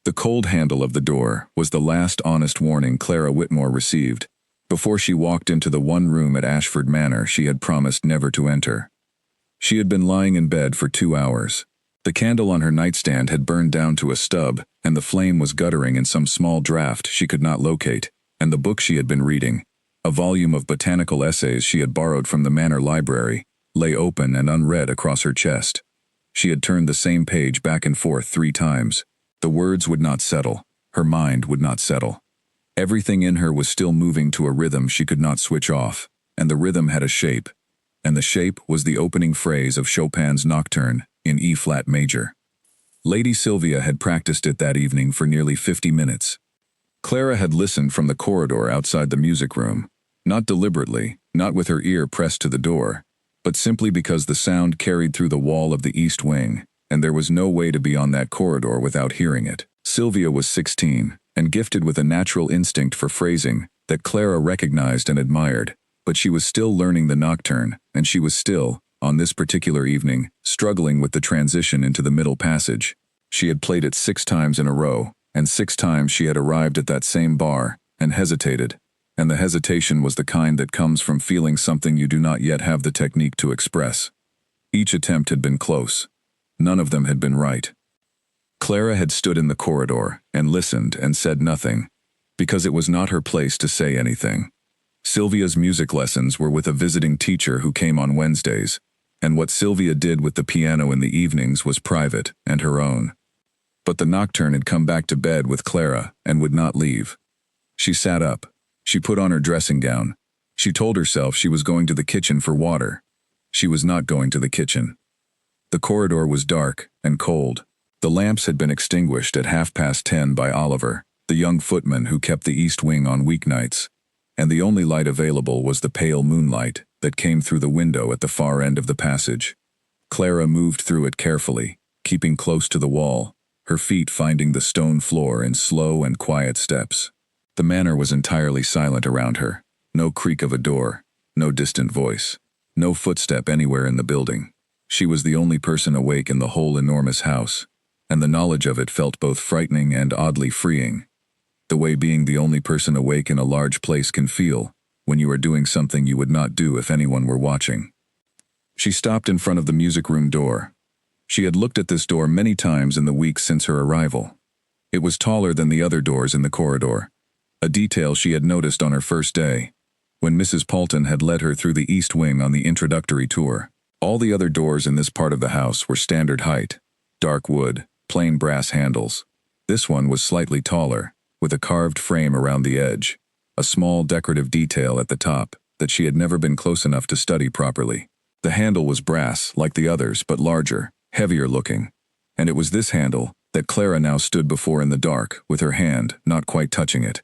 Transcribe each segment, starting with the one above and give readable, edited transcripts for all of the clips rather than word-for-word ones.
The cold handle of the door was the last honest warning Clara Whitmore received before she walked into the one room at Ashford Manor she had promised never to enter. She had been lying in bed for 2 hours. The candle on her nightstand had burned down to a stub, and the flame was guttering in some small draft she could not locate, and the book she had been reading, a volume of botanical essays she had borrowed from the Manor library, lay open and unread across her chest. She had turned the same page back and forth 3 times. The words would not settle. Her mind would not settle. Everything in her was still moving to a rhythm she could not switch off, and the rhythm had a shape, and the shape was the opening phrase of Chopin's Nocturne in E-flat major. Lady Sylvia had practiced it that evening for nearly 50 minutes. Clara had listened from the corridor outside the music room, not deliberately, not with her ear pressed to the door, but simply because the sound carried through the wall of the east wing, and there was no way to be on that corridor without hearing it. Sylvia was 16, and gifted with a natural instinct for phrasing that Clara recognized and admired, but she was still learning the nocturne, and she was still, on this particular evening, struggling with the transition into the middle passage. She had played it 6 times in a row, and 6 times she had arrived at that same bar, and hesitated. And the hesitation was the kind that comes from feeling something you do not yet have the technique to express. Each attempt had been close. None of them had been right. Clara had stood in the corridor and listened and said nothing, because it was not her place to say anything. Sylvia's music lessons were with a visiting teacher who came on Wednesdays, and what Sylvia did with the piano in the evenings was private and her own. But the nocturne had come back to bed with Clara and would not leave. She sat up. She put on her dressing gown. She told herself she was going to the kitchen for water. She was not going to the kitchen. The corridor was dark and cold. The lamps had been extinguished at 10:30 by Oliver, the young footman who kept the east wing on weeknights, and the only light available was the pale moonlight that came through the window at the far end of the passage. Clara moved through it carefully, keeping close to the wall, her feet finding the stone floor in slow and quiet steps. The manor was entirely silent around her. No creak of a door, no distant voice, no footstep anywhere in the building. She was the only person awake in the whole enormous house, and the knowledge of it felt both frightening and oddly freeing, the way being the only person awake in a large place can feel when you are doing something you would not do if anyone were watching. She stopped in front of the music room door. She had looked at this door many times in the weeks since her arrival. It was taller than the other doors in the corridor, a detail she had noticed on her first day, when Mrs. Paulton had led her through the east wing on the introductory tour. All the other doors in this part of the house were standard height, dark wood, plain brass handles. This one was slightly taller, with a carved frame around the edge, a small decorative detail at the top that she had never been close enough to study properly. The handle was brass, like the others, but larger, heavier looking, and it was this handle that Clara now stood before in the dark, with her hand not quite touching it.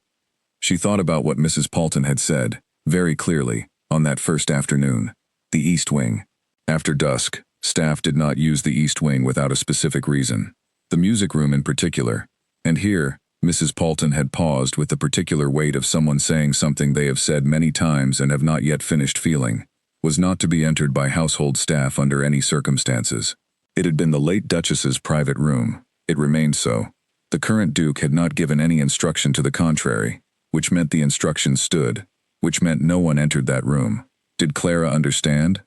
She thought about what Mrs. Paulton had said, very clearly, on that first afternoon. The east wing. After dusk, staff did not use the east wing without a specific reason. The music room in particular. And here, Mrs. Paulton had paused with the particular weight of someone saying something they have said many times and have not yet finished feeling, was not to be entered by household staff under any circumstances. It had been the late Duchess's private room. It remained so. The current Duke had not given any instruction to the contrary, which meant the instructions stood, which meant no one entered that room. Did Clara understand?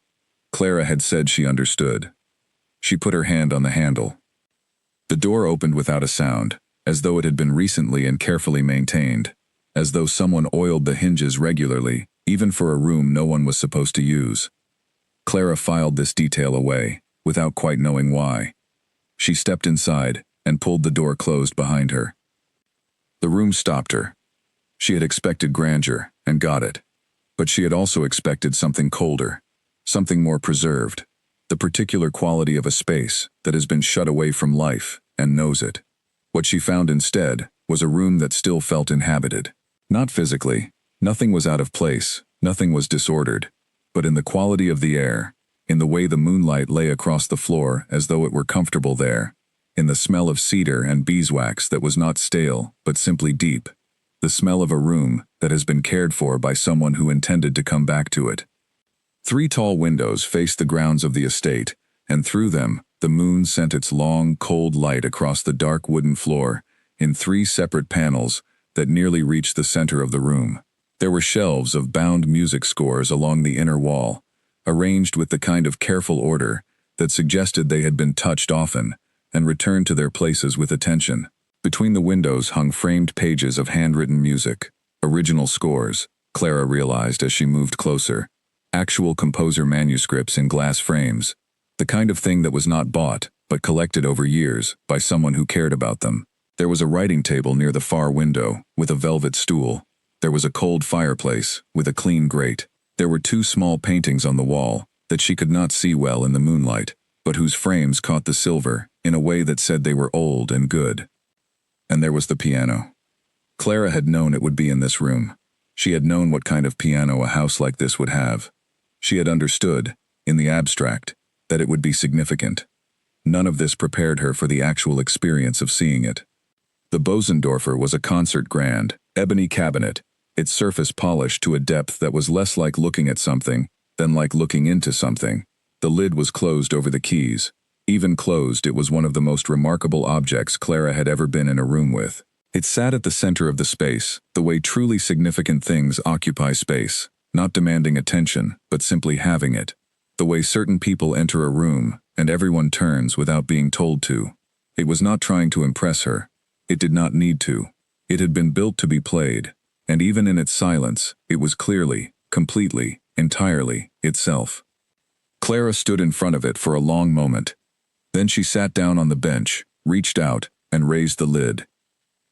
Clara had said she understood. She put her hand on the handle. The door opened without a sound, as though it had been recently and carefully maintained, as though someone oiled the hinges regularly, even for a room no one was supposed to use. Clara filed this detail away, without quite knowing why. She stepped inside and pulled the door closed behind her. The room stopped her. She had expected grandeur, and got it. But she had also expected something colder, something more preserved, the particular quality of a space that has been shut away from life and knows it. What she found instead was a room that still felt inhabited. Not physically, nothing was out of place, nothing was disordered, but in the quality of the air, in the way the moonlight lay across the floor as though it were comfortable there, in the smell of cedar and beeswax that was not stale but simply deep, the smell of a room that has been cared for by someone who intended to come back to it. 3 tall windows faced the grounds of the estate, and through them the moon sent its long, cold light across the dark wooden floor in 3 separate panels that nearly reached the center of the room. There were shelves of bound music scores along the inner wall, arranged with the kind of careful order that suggested they had been touched often and returned to their places with attention. Between the windows hung framed pages of handwritten music, original scores, Clara realized as she moved closer, actual composer manuscripts in glass frames, the kind of thing that was not bought, but collected over years by someone who cared about them. There was a writing table near the far window, with a velvet stool. There was a cold fireplace, with a clean grate. There were 2 small paintings on the wall, that she could not see well in the moonlight, but whose frames caught the silver in a way that said they were old and good. And there was the piano. Clara had known it would be in this room. She had known what kind of piano a house like this would have. She had understood, in the abstract, that it would be significant. None of this prepared her for the actual experience of seeing it. The Bosendorfer was a concert grand, ebony cabinet, its surface polished to a depth that was less like looking at something than like looking into something. The lid was closed over the keys. Even closed, it was one of the most remarkable objects Clara had ever been in a room with. It sat at the center of the space, the way truly significant things occupy space, not demanding attention, but simply having it. The way certain people enter a room, and everyone turns without being told to. It was not trying to impress her. It did not need to. It had been built to be played, and even in its silence, it was clearly, completely, entirely, itself. Clara stood in front of it for a long moment. Then she sat down on the bench, reached out, and raised the lid.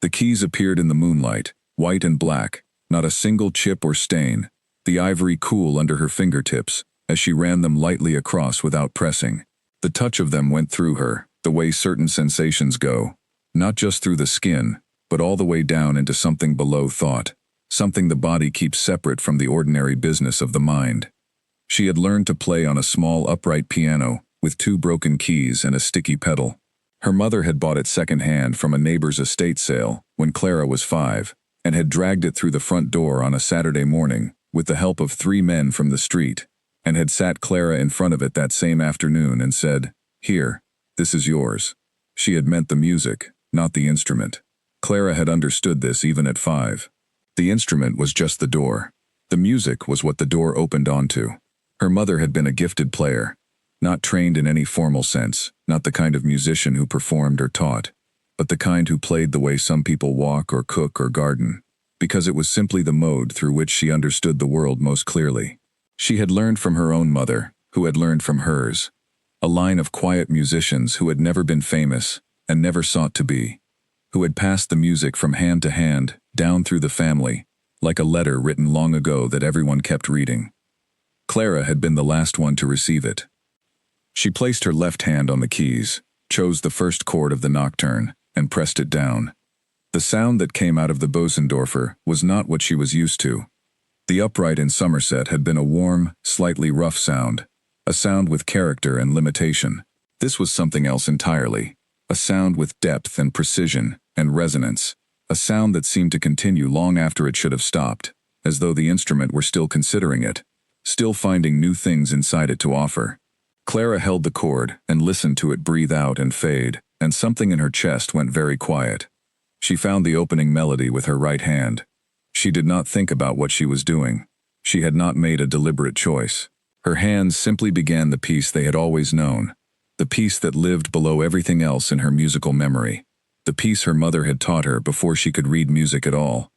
The keys appeared in the moonlight, white and black, not a single chip or stain, the ivory cool under her fingertips, as she ran them lightly across without pressing. The touch of them went through her, the way certain sensations go, not just through the skin, but all the way down into something below thought, something the body keeps separate from the ordinary business of the mind. She had learned to play on a small upright piano, with 2 broken keys and a sticky pedal. Her mother had bought it second-hand from a neighbor's estate sale when Clara was 5, and had dragged it through the front door on a Saturday morning, with the help of 3 men from the street, and had sat Clara in front of it that same afternoon and said, "Here, this is yours." She had meant the music, not the instrument. Clara had understood this even at 5. The instrument was just the door. The music was what the door opened onto. Her mother had been a gifted player, not trained in any formal sense, not the kind of musician who performed or taught, but the kind who played the way some people walk or cook or garden, because it was simply the mode through which she understood the world most clearly. She had learned from her own mother, who had learned from hers, a line of quiet musicians who had never been famous and never sought to be, who had passed the music from hand to hand, down through the family, like a letter written long ago that everyone kept reading. Clara had been the last one to receive it. She placed her left hand on the keys, chose the first chord of the nocturne, and pressed it down. The sound that came out of the Bosendorfer was not what she was used to. The upright in Somerset had been a warm, slightly rough sound, a sound with character and limitation. This was something else entirely, a sound with depth and precision and resonance, a sound that seemed to continue long after it should have stopped, as though the instrument were still considering it, still finding new things inside it to offer. Clara held the chord and listened to it breathe out and fade, and something in her chest went very quiet. She found the opening melody with her right hand. She did not think about what she was doing. She had not made a deliberate choice. Her hands simply began the piece they had always known, the piece that lived below everything else in her musical memory, the piece her mother had taught her before she could read music at all,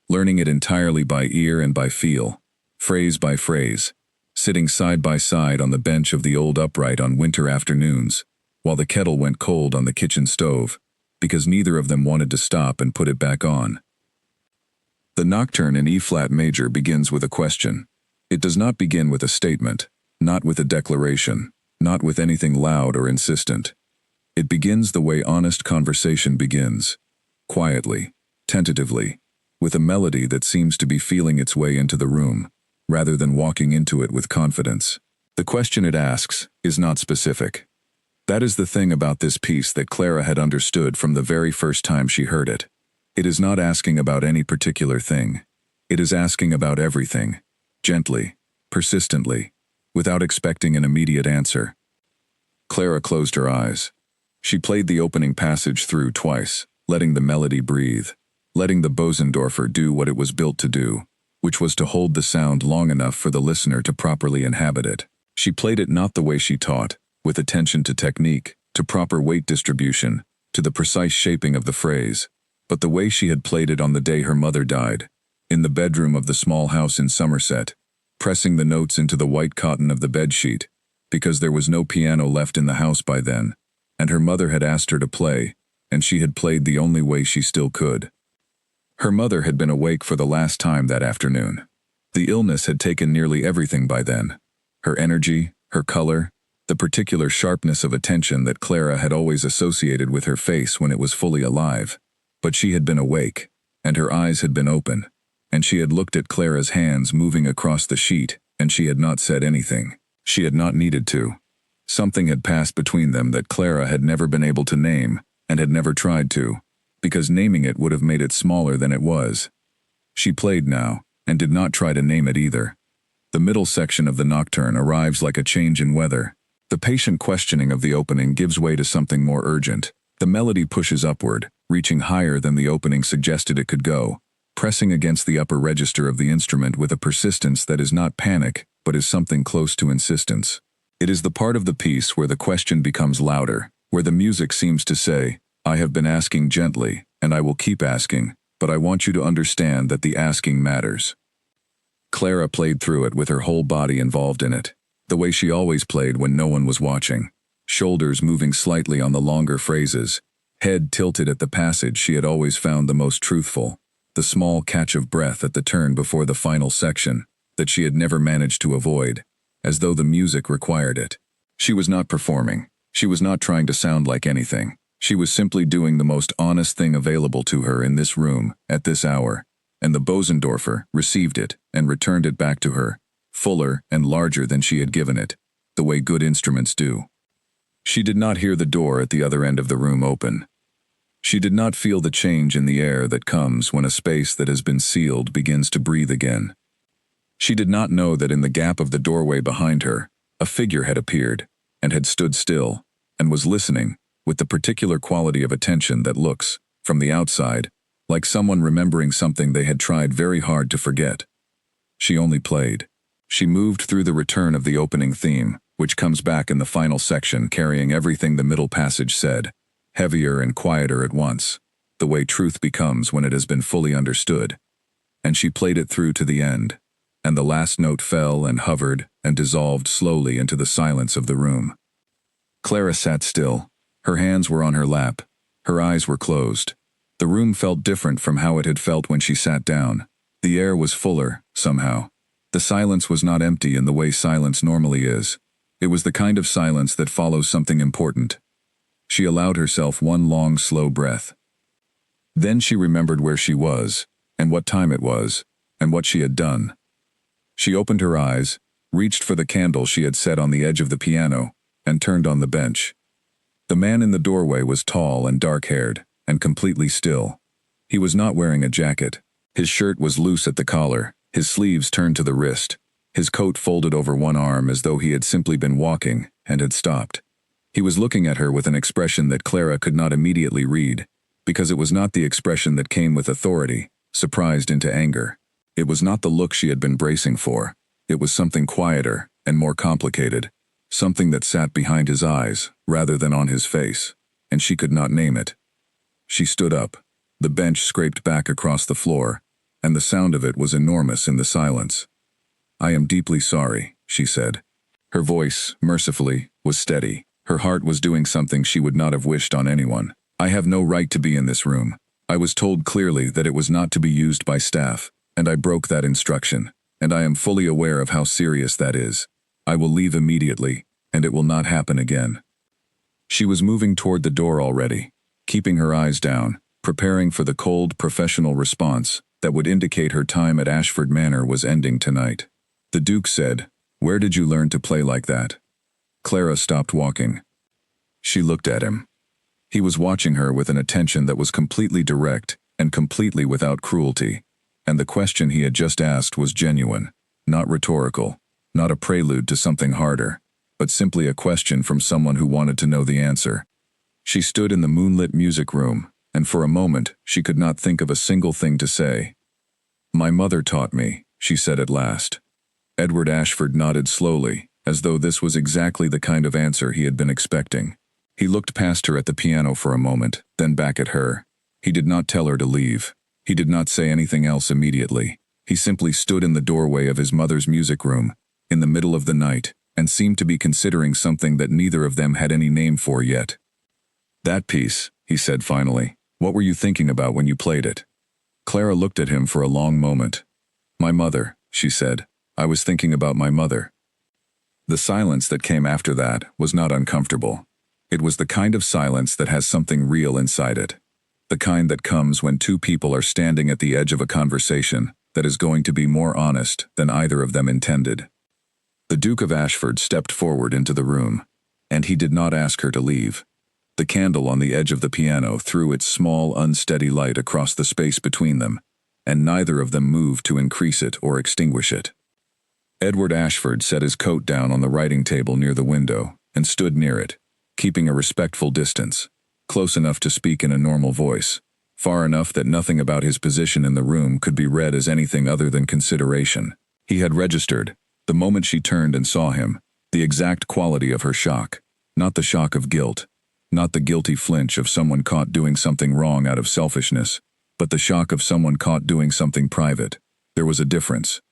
learning it entirely by ear and by feel, phrase by phrase, sitting side by side on the bench of the old upright on winter afternoons, while the kettle went cold on the kitchen stove, because neither of them wanted to stop and put it back on. The nocturne in E-flat major begins with a question. It does not begin with a statement, not with a declaration, not with anything loud or insistent. It begins the way honest conversation begins, quietly, tentatively, with a melody that seems to be feeling its way into the room, rather than walking into it with confidence. The question it asks is not specific. That is the thing about this piece that Clara had understood from the very first time she heard it. It is not asking about any particular thing. It is asking about everything, gently, persistently, without expecting an immediate answer. Clara closed her eyes. She played the opening passage through twice, letting the melody breathe, letting the Bosendorfer do what it was built to do, which was to hold the sound long enough for the listener to properly inhabit it. She played it not the way she taught, with attention to technique, to proper weight distribution, to the precise shaping of the phrase, but the way she had played it on the day her mother died, in the bedroom of the small house in Somerset, pressing the notes into the white cotton of the bedsheet, because there was no piano left in the house by then, and her mother had asked her to play, and she had played the only way she still could. Her mother had been awake for the last time that afternoon. The illness had taken nearly everything by then. Her energy, her color, the particular sharpness of attention that Clara had always associated with her face when it was fully alive. But she had been awake, and her eyes had been open, and she had looked at Clara's hands moving across the sheet, and she had not said anything. She had not needed to. Something had passed between them that Clara had never been able to name, and had never tried to, because naming it would have made it smaller than it was. She played now, and did not try to name it either. The middle section of the nocturne arrives like a change in weather. The patient questioning of the opening gives way to something more urgent. The melody pushes upward, reaching higher than the opening suggested it could go, pressing against the upper register of the instrument with a persistence that is not panic, but is something close to insistence. It is the part of the piece where the question becomes louder, where the music seems to say, "I have been asking gently, and I will keep asking, but I want you to understand that the asking matters." Clara played through it with her whole body involved in it, the way she always played when no one was watching, shoulders moving slightly on the longer phrases, head tilted at the passage she had always found the most truthful, the small catch of breath at the turn before the final section that she had never managed to avoid, as though the music required it. She was not performing. She was not trying to sound like anything. She was simply doing the most honest thing available to her in this room, at this hour, and the Bosendorfer received it and returned it back to her, fuller and larger than she had given it, the way good instruments do. She did not hear the door at the other end of the room open. She did not feel the change in the air that comes when a space that has been sealed begins to breathe again. She did not know that in the gap of the doorway behind her, a figure had appeared, and had stood still, and was listening, with the particular quality of attention that looks, from the outside, like someone remembering something they had tried very hard to forget. She only played. She moved through the return of the opening theme, which comes back in the final section carrying everything the middle passage said, heavier and quieter at once, the way truth becomes when it has been fully understood. And she played it through to the end, and the last note fell and hovered and dissolved slowly into the silence of the room. Clara sat still. Her hands were on her lap. Her eyes were closed. The room felt different from how it had felt when she sat down. The air was fuller, somehow. The silence was not empty in the way silence normally is. It was the kind of silence that follows something important. She allowed herself one long, slow breath. Then she remembered where she was, and what time it was, and what she had done. She opened her eyes, reached for the candle she had set on the edge of the piano, and turned on the bench. The man in the doorway was tall and dark-haired, and completely still. He was not wearing a jacket. His shirt was loose at the collar, his sleeves turned to the wrist, his coat folded over one arm as though he had simply been walking and had stopped. He was looking at her with an expression that Clara could not immediately read, because it was not the expression that came with authority, surprised into anger. It was not the look she had been bracing for. It was something quieter and more complicated, something that sat behind his eyes rather than on his face, and she could not name it. She stood up. The bench scraped back across the floor, and the sound of it was enormous in the silence. "I am deeply sorry," she said. Her voice, mercifully, was steady. Her heart was doing something she would not have wished on anyone. "I have no right to be in this room. I was told clearly that it was not to be used by staff, and I broke that instruction, and I am fully aware of how serious that is. I will leave immediately, and it will not happen again." She was moving toward the door already, keeping her eyes down, preparing for the cold, professional response that would indicate her time at Ashford Manor was ending tonight. The Duke said, "Where did you learn to play like that?" Clara stopped walking. She looked at him. He was watching her with an attention that was completely direct and completely without cruelty, and the question he had just asked was genuine, not rhetorical, not a prelude to something harder, but simply a question from someone who wanted to know the answer. She stood in the moonlit music room, and for a moment she could not think of a single thing to say. "My mother taught me," she said at last. Edward Ashford nodded slowly, as though this was exactly the kind of answer he had been expecting. He looked past her at the piano for a moment, then back at her. He did not tell her to leave. He did not say anything else immediately. He simply stood in the doorway of his mother's music room, in the middle of the night, and seemed to be considering something that neither of them had any name for yet. "That piece," he said finally. "What were you thinking about when you played it?" Clara looked at him for a long moment. "My mother," she said. "I was thinking about my mother." The silence that came after that was not uncomfortable. It was the kind of silence that has something real inside it. The kind that comes when two people are standing at the edge of a conversation that is going to be more honest than either of them intended. The Duke of Ashford stepped forward into the room, and he did not ask her to leave. The candle on the edge of the piano threw its small, unsteady light across the space between them, and neither of them moved to increase it or extinguish it. Edward Ashford set his coat down on the writing table near the window and stood near it, keeping a respectful distance, close enough to speak in a normal voice, far enough that nothing about his position in the room could be read as anything other than consideration. He had registered, the moment she turned and saw him, the exact quality of her shock, not the shock of guilt, not the guilty flinch of someone caught doing something wrong out of selfishness, but the shock of someone caught doing something private. There was a difference.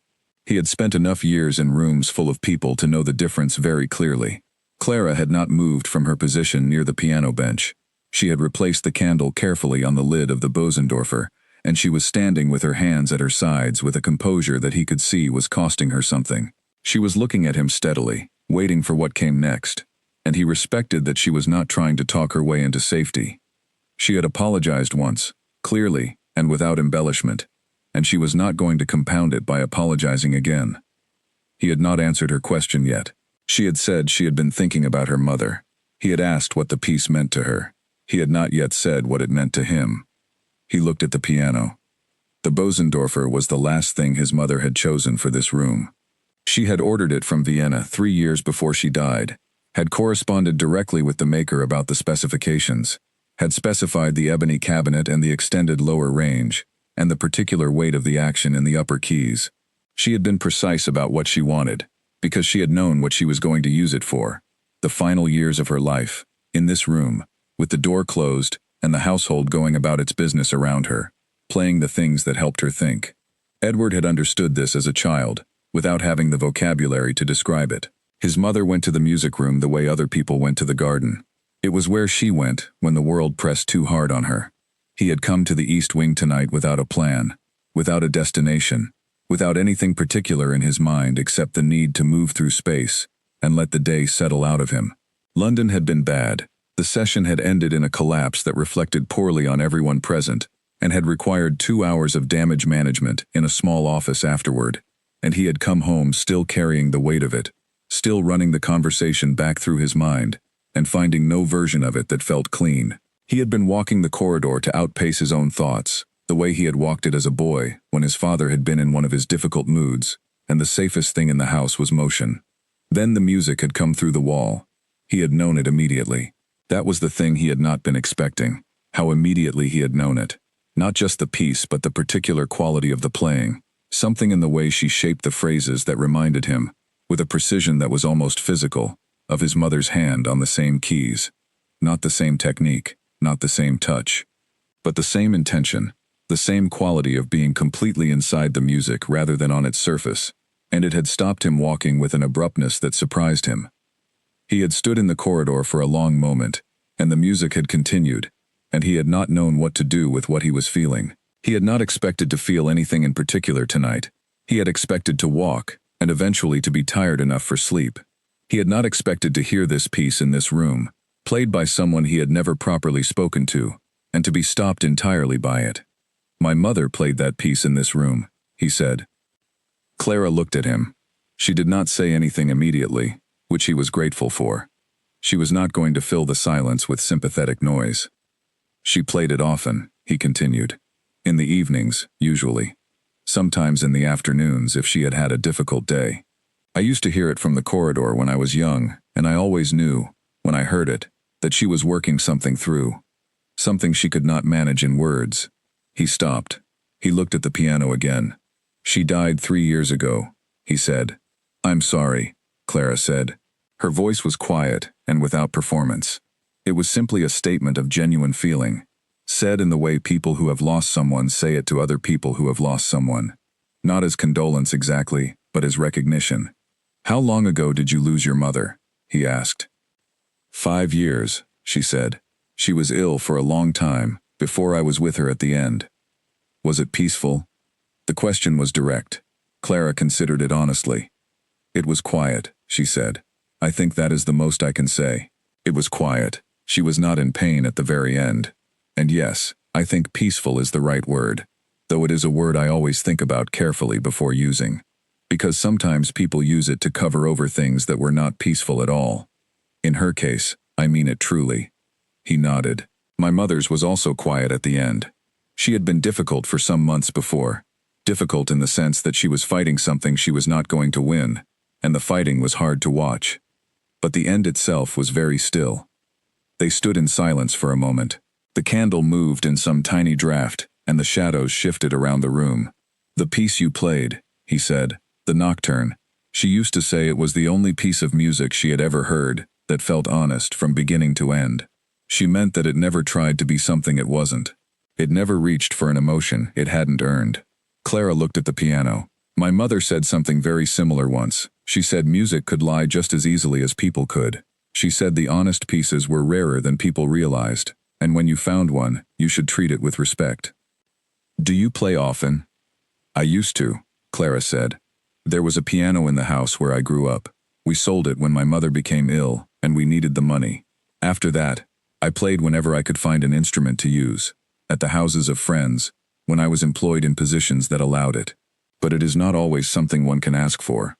He had spent enough years in rooms full of people to know the difference very clearly. Clara had not moved from her position near the piano bench. She had replaced the candle carefully on the lid of the Bosendorfer, and she was standing with her hands at her sides with a composure that he could see was costing her something. She was looking at him steadily, waiting for what came next, and he respected that she was not trying to talk her way into safety. She had apologized once, clearly and without embellishment, and she was not going to compound it by apologizing again. He had not answered her question yet. She had said she had been thinking about her mother. He had asked what the piece meant to her. He had not yet said what it meant to him. He looked at the piano. The Bosendorfer was the last thing his mother had chosen for this room. She had ordered it from Vienna 3 years before she died, had corresponded directly with the maker about the specifications, had specified the ebony cabinet and the extended lower range, and the particular weight of the action in the upper keys. She had been precise about what she wanted, because she had known what she was going to use it for. The final years of her life, in this room, with the door closed and the household going about its business around her, playing the things that helped her think. Edward had understood this as a child, without having the vocabulary to describe it. His mother went to the music room the way other people went to the garden. It was where she went when the world pressed too hard on her. He had come to the East Wing tonight without a plan, without a destination, without anything particular in his mind except the need to move through space and let the day settle out of him. London had been bad. The session had ended in a collapse that reflected poorly on everyone present and had required 2 hours of damage management in a small office afterward, and he had come home still carrying the weight of it, still running the conversation back through his mind and finding no version of it that felt clean. He had been walking the corridor to outpace his own thoughts, the way he had walked it as a boy when his father had been in one of his difficult moods, and the safest thing in the house was motion. Then the music had come through the wall. He had known it immediately. That was the thing he had not been expecting, how immediately he had known it. Not just the piece but the particular quality of the playing, something in the way she shaped the phrases that reminded him, with a precision that was almost physical, of his mother's hand on the same keys. Not the same technique, not the same touch, but the same intention, the same quality of being completely inside the music rather than on its surface, and it had stopped him walking with an abruptness that surprised him. He had stood in the corridor for a long moment, and the music had continued, and he had not known what to do with what he was feeling. He had not expected to feel anything in particular tonight. He had expected to walk, and eventually to be tired enough for sleep. He had not expected to hear this piece in this room, played by someone he had never properly spoken to, and to be stopped entirely by it. "My mother played that piece in this room," he said. Clara looked at him. She did not say anything immediately, which he was grateful for. She was not going to fill the silence with sympathetic noise. "She played it often," he continued. "In the evenings, usually. Sometimes in the afternoons if she had had a difficult day. I used to hear it from the corridor when I was young, and I always knew, when I heard it, that she was working something through. something she could not manage in words. He stopped. He looked at the piano again. "She died 3 years ago," he said. "I'm sorry," Clara said. Her voice was quiet and without performance. It was simply a statement of genuine feeling, said in the way people who have lost someone say it to other people who have lost someone. Not as condolence exactly, but as recognition. "How long ago did you lose your mother?" he asked. 5 years, she said. "She was ill for a long time, before I was with her at the end." "Was it peaceful?" The question was direct. Clara considered it honestly. "It was quiet," she said. "I think that is the most I can say. It was quiet. She was not in pain at the very end. And yes, I think peaceful is the right word, though it is a word I always think about carefully before using, because sometimes people use it to cover over things that were not peaceful at all. In her case, I mean it truly." He nodded. "My mother's was also quiet at the end. She had been difficult for some months before. Difficult in the sense that she was fighting something she was not going to win, and the fighting was hard to watch. But the end itself was very still." They stood in silence for a moment. The candle moved in some tiny draft, and the shadows shifted around the room. "The piece you played," he said, "the nocturne." She used to say it was the only piece of music she had ever heard that felt honest from beginning to end. She meant that it never tried to be something it wasn't. It never reached for an emotion it hadn't earned. Clara looked at the piano. "My mother said something very similar once. She said music could lie just as easily as people could. She said the honest pieces were rarer than people realized, and when you found one, you should treat it with respect." "Do you play often?" "I used to," Clara said. "There was a piano in the house where I grew up. We sold it when my mother became ill, and we needed the money. After that, I played whenever I could find an instrument to use, at the houses of friends, when I was employed in positions that allowed it. But it is not always something one can ask for."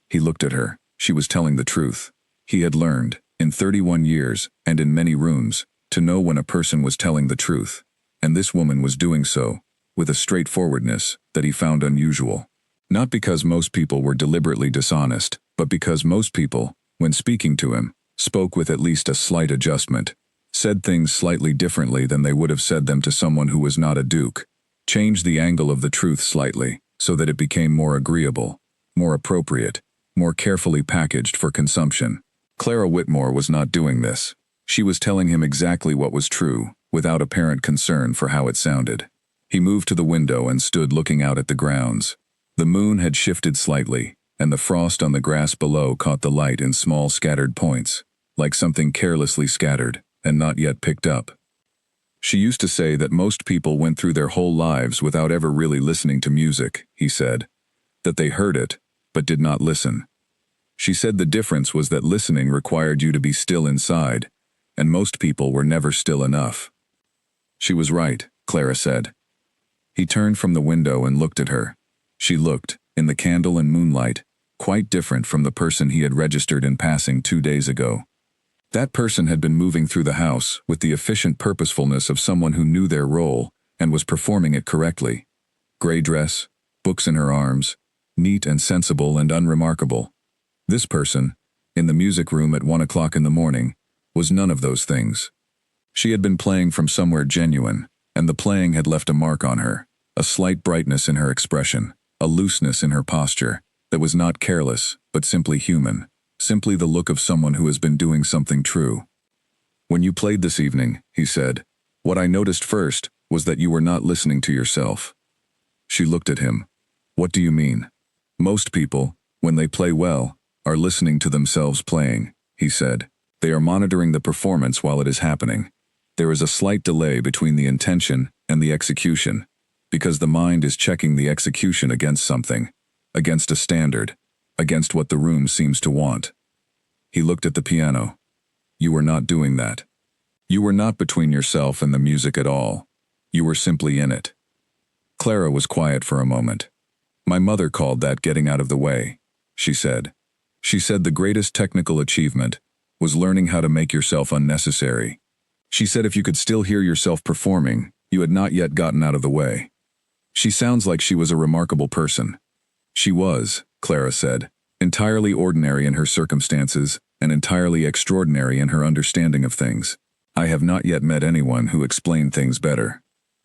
He looked at her. She was telling the truth. He had learned, in 31 years, and in many rooms, to know when a person was telling the truth, and this woman was doing so, with a straightforwardness that he found unusual. Not because most people were deliberately dishonest, but because most people, when speaking to him, spoke with at least a slight adjustment, said things slightly differently than they would have said them to someone who was not a duke, changed the angle of the truth slightly, so that it became more agreeable, more appropriate, more carefully packaged for consumption. Clara Whitmore was not doing this. She was telling him exactly what was true, without apparent concern for how it sounded. He moved to the window and stood looking out at the grounds. The moon had shifted slightly, and the frost on the grass below caught the light in small scattered points, like something carelessly scattered, and not yet picked up. "She used to say that most people went through their whole lives without ever really listening to music," he said. "That they heard it, but did not listen. She said the difference was that listening required you to be still inside, and most people were never still enough." "She was right," Clara said. He turned from the window and looked at her. She looked, in the candle and moonlight, quite different from the person he had registered in passing 2 days ago. That person had been moving through the house with the efficient purposefulness of someone who knew their role and was performing it correctly. Gray dress, books in her arms, neat and sensible and unremarkable. This person, in the music room at 1 o'clock in the morning, was none of those things. She had been playing from somewhere genuine, and the playing had left a mark on her, a slight brightness in her expression, a looseness in her posture, that was not careless, but simply human, simply the look of someone who has been doing something true. "When you played this evening," he said, "what I noticed first was that you were not listening to yourself." She looked at him. "What do you mean?" "Most people, when they play well, are listening to themselves playing," he said. "They are monitoring the performance while it is happening. There is a slight delay between the intention and the execution, because the mind is checking the execution against something, against a standard, against what the room seems to want." He looked at the piano. "You were not doing that. You were not between yourself and the music at all. You were simply in it." Clara was quiet for a moment. "My mother called that getting out of the way," she said. "She said the greatest technical achievement was learning how to make yourself unnecessary. She said if you could still hear yourself performing, you had not yet gotten out of the way." She sounds like she was a remarkable person. She was, Clara said, entirely ordinary in her circumstances and entirely extraordinary in her understanding of things. I have not yet met anyone who explained things better.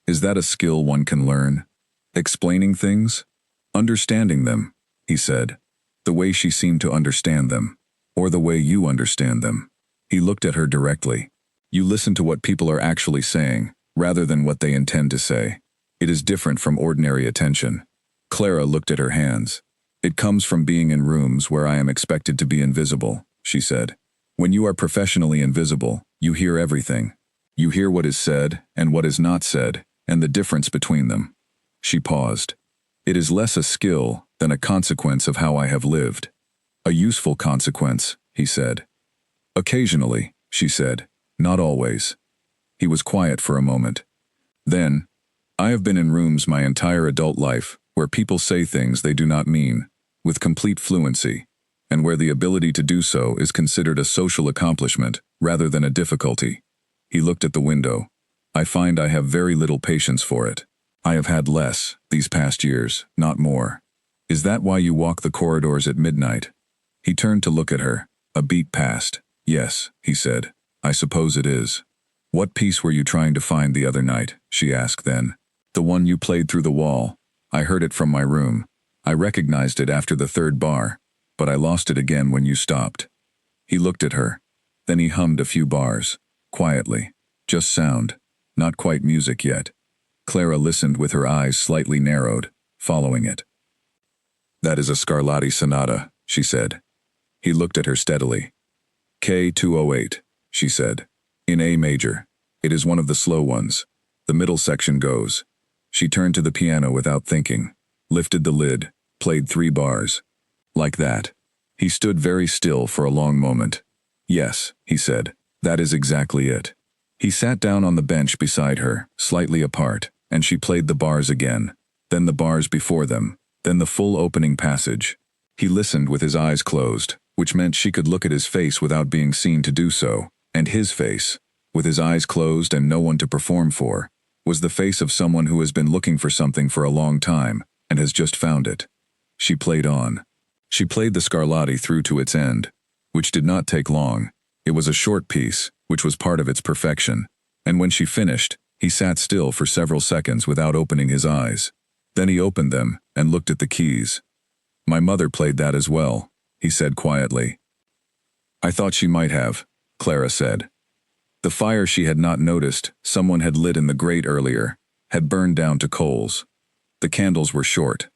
Is that a skill one can learn? Explaining things? Understanding them, he said. The way she seemed to understand them. Or the way you understand them. He looked at her directly. You listen to what people are actually saying, rather than what they intend to say. It is different from ordinary attention. Clara looked at her hands. It comes from being in rooms where I am expected to be invisible, she said. When you are professionally invisible, you hear everything. You hear what is said and what is not said, and the difference between them. She paused. It is less a skill than a consequence of how I have lived. A useful consequence, he said. Occasionally, she said. Not always. He was quiet for a moment. Then, I have been in rooms my entire adult life where people say things they do not mean, with complete fluency, and where the ability to do so is considered a social accomplishment rather than a difficulty. He looked at the window. I find I have very little patience for it. I have had less, these past years, not more. Is that why you walk the corridors at midnight? He turned to look at her. A beat passed. Yes, he said. I suppose it is. What piece were you trying to find the other night? She asked then. The one you played through the wall. I heard it from my room. I recognized it after the third bar, but I lost it again when you stopped. He looked at her. Then he hummed a few bars. Quietly. Just sound. Not quite music yet. Clara listened with her eyes slightly narrowed, following it. That is a Scarlatti sonata, she said. He looked at her steadily. K208, she said. In A major. It is one of the slow ones. The middle section goes. She turned to the piano without thinking, lifted the lid, played 3 bars. Like that. He stood very still for a long moment. Yes, he said. That is exactly it. He sat down on the bench beside her, slightly apart, and she played the bars again, then the bars before them, then the full opening passage. He listened with his eyes closed, which meant she could look at his face without being seen to do so, and his face, with his eyes closed and no one to perform for, was the face of someone who has been looking for something for a long time, and has just found it. She played on. She played the Scarlatti through to its end, which did not take long. It was a short piece, which was part of its perfection, and when she finished, he sat still for several seconds without opening his eyes. Then he opened them and looked at the keys. My mother played that as well, he said quietly. I thought she might have, Clara said. The fire she had not noticed someone had lit in the grate earlier had burned down to coals. The candles were short.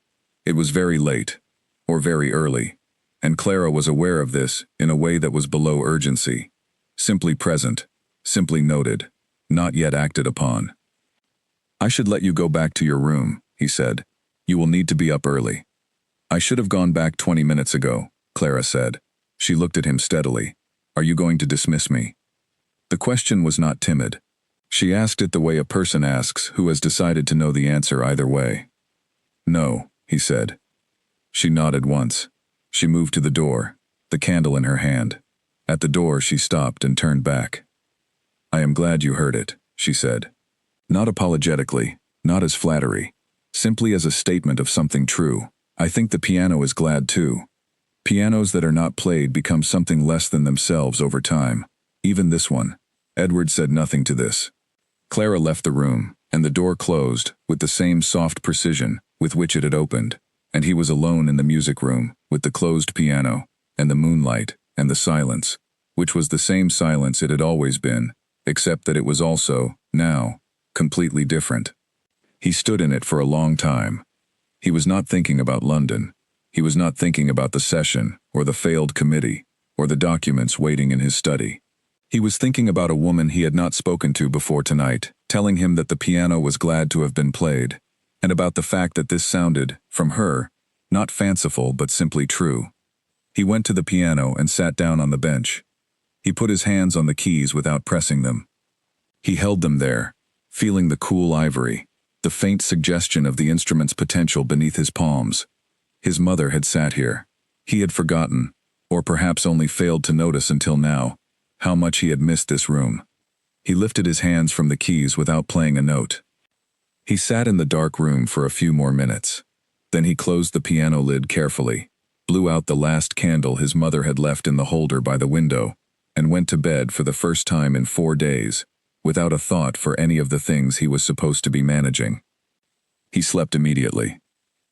It was very late, or very early, and Clara was aware of this in a way that was below urgency. Simply present, simply noted, not yet acted upon. I should let you go back to your room, he said. You will need to be up early. I should have gone back 20 minutes ago, Clara said. She looked at him steadily. Are you going to dismiss me? The question was not timid. She asked it the way a person asks who has decided to know the answer either way. No, he said. She nodded once. She moved to the door, the candle in her hand. At the door she stopped and turned back. I am glad you heard it, she said. Not apologetically, not as flattery, simply as a statement of something true. I think the piano is glad too. Pianos that are not played become something less than themselves over time. Even this one. Edward said nothing to this. Clara left the room, and the door closed with the same soft precision with which it had opened, and he was alone in the music room with the closed piano, and the moonlight, and the silence, which was the same silence it had always been, except that it was also, now, completely different. He stood in it for a long time. He was not thinking about London. He was not thinking about the session, or the failed committee, or the documents waiting in his study. He was thinking about a woman he had not spoken to before tonight, telling him that the piano was glad to have been played, and about the fact that this sounded, from her, not fanciful but simply true. He went to the piano and sat down on the bench. He put his hands on the keys without pressing them. He held them there, feeling the cool ivory, the faint suggestion of the instrument's potential beneath his palms. His mother had sat here. He had forgotten, or perhaps only failed to notice until now, how much he had missed this room. He lifted his hands from the keys without playing a note. He sat in the dark room for a few more minutes. Then he closed the piano lid carefully, blew out the last candle his mother had left in the holder by the window, and went to bed for the first time in 4 days, without a thought for any of the things he was supposed to be managing. He slept immediately.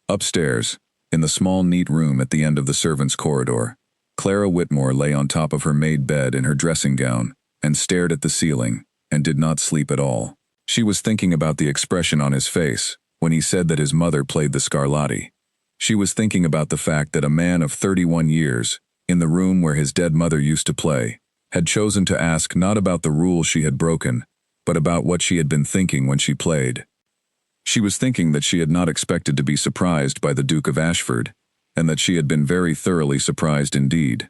Upstairs, in the small neat room at the end of the servants' corridor, Clara Whitmore lay on top of her made bed in her dressing gown and stared at the ceiling and did not sleep at all. She was thinking about the expression on his face when he said that his mother played the Scarlatti. She was thinking about the fact that a man of 31 years, in the room where his dead mother used to play, had chosen to ask not about the rules she had broken, but about what she had been thinking when she played. She was thinking that she had not expected to be surprised by the Duke of Ashford, and that she had been very thoroughly surprised indeed.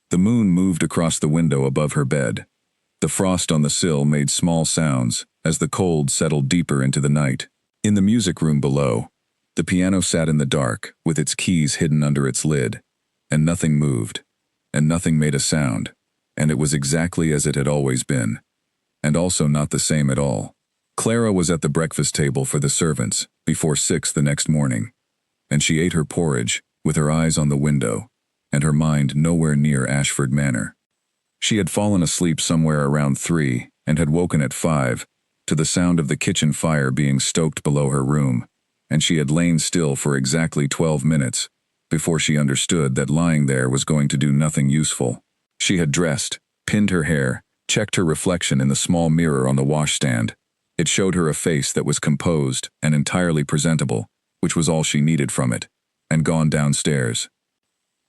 The moon moved across the window above her bed. The frost on the sill made small sounds as the cold settled deeper into the night. In the music room below, the piano sat in the dark with its keys hidden under its lid, and nothing moved, and nothing made a sound, and it was exactly as it had always been, and also not the same at all. Clara was at the breakfast table for the servants before 6 the next morning, and she ate her porridge with her eyes on the window and her mind nowhere near Ashford Manor. She had fallen asleep somewhere around 3 and had woken at 5 to the sound of the kitchen fire being stoked below her room, and she had lain still for exactly 12 minutes before she understood that lying there was going to do nothing useful. She had dressed, pinned her hair, checked her reflection in the small mirror on the washstand. It showed her a face that was composed and entirely presentable, which was all she needed from it, and gone downstairs.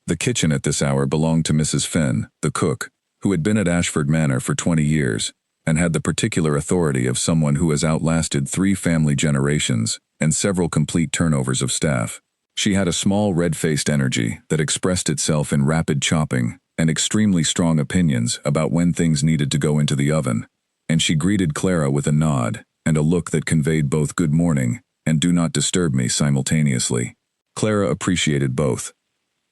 The kitchen at this hour belonged to Mrs. Fenn, the cook, who had been at Ashford Manor for 20 years, and had the particular authority of someone who has outlasted 3 family generations and several complete turnovers of staff. She had a small red-faced energy that expressed itself in rapid chopping and extremely strong opinions about when things needed to go into the oven, and she greeted Clara with a nod and a look that conveyed both good morning and do not disturb me simultaneously. Clara appreciated both.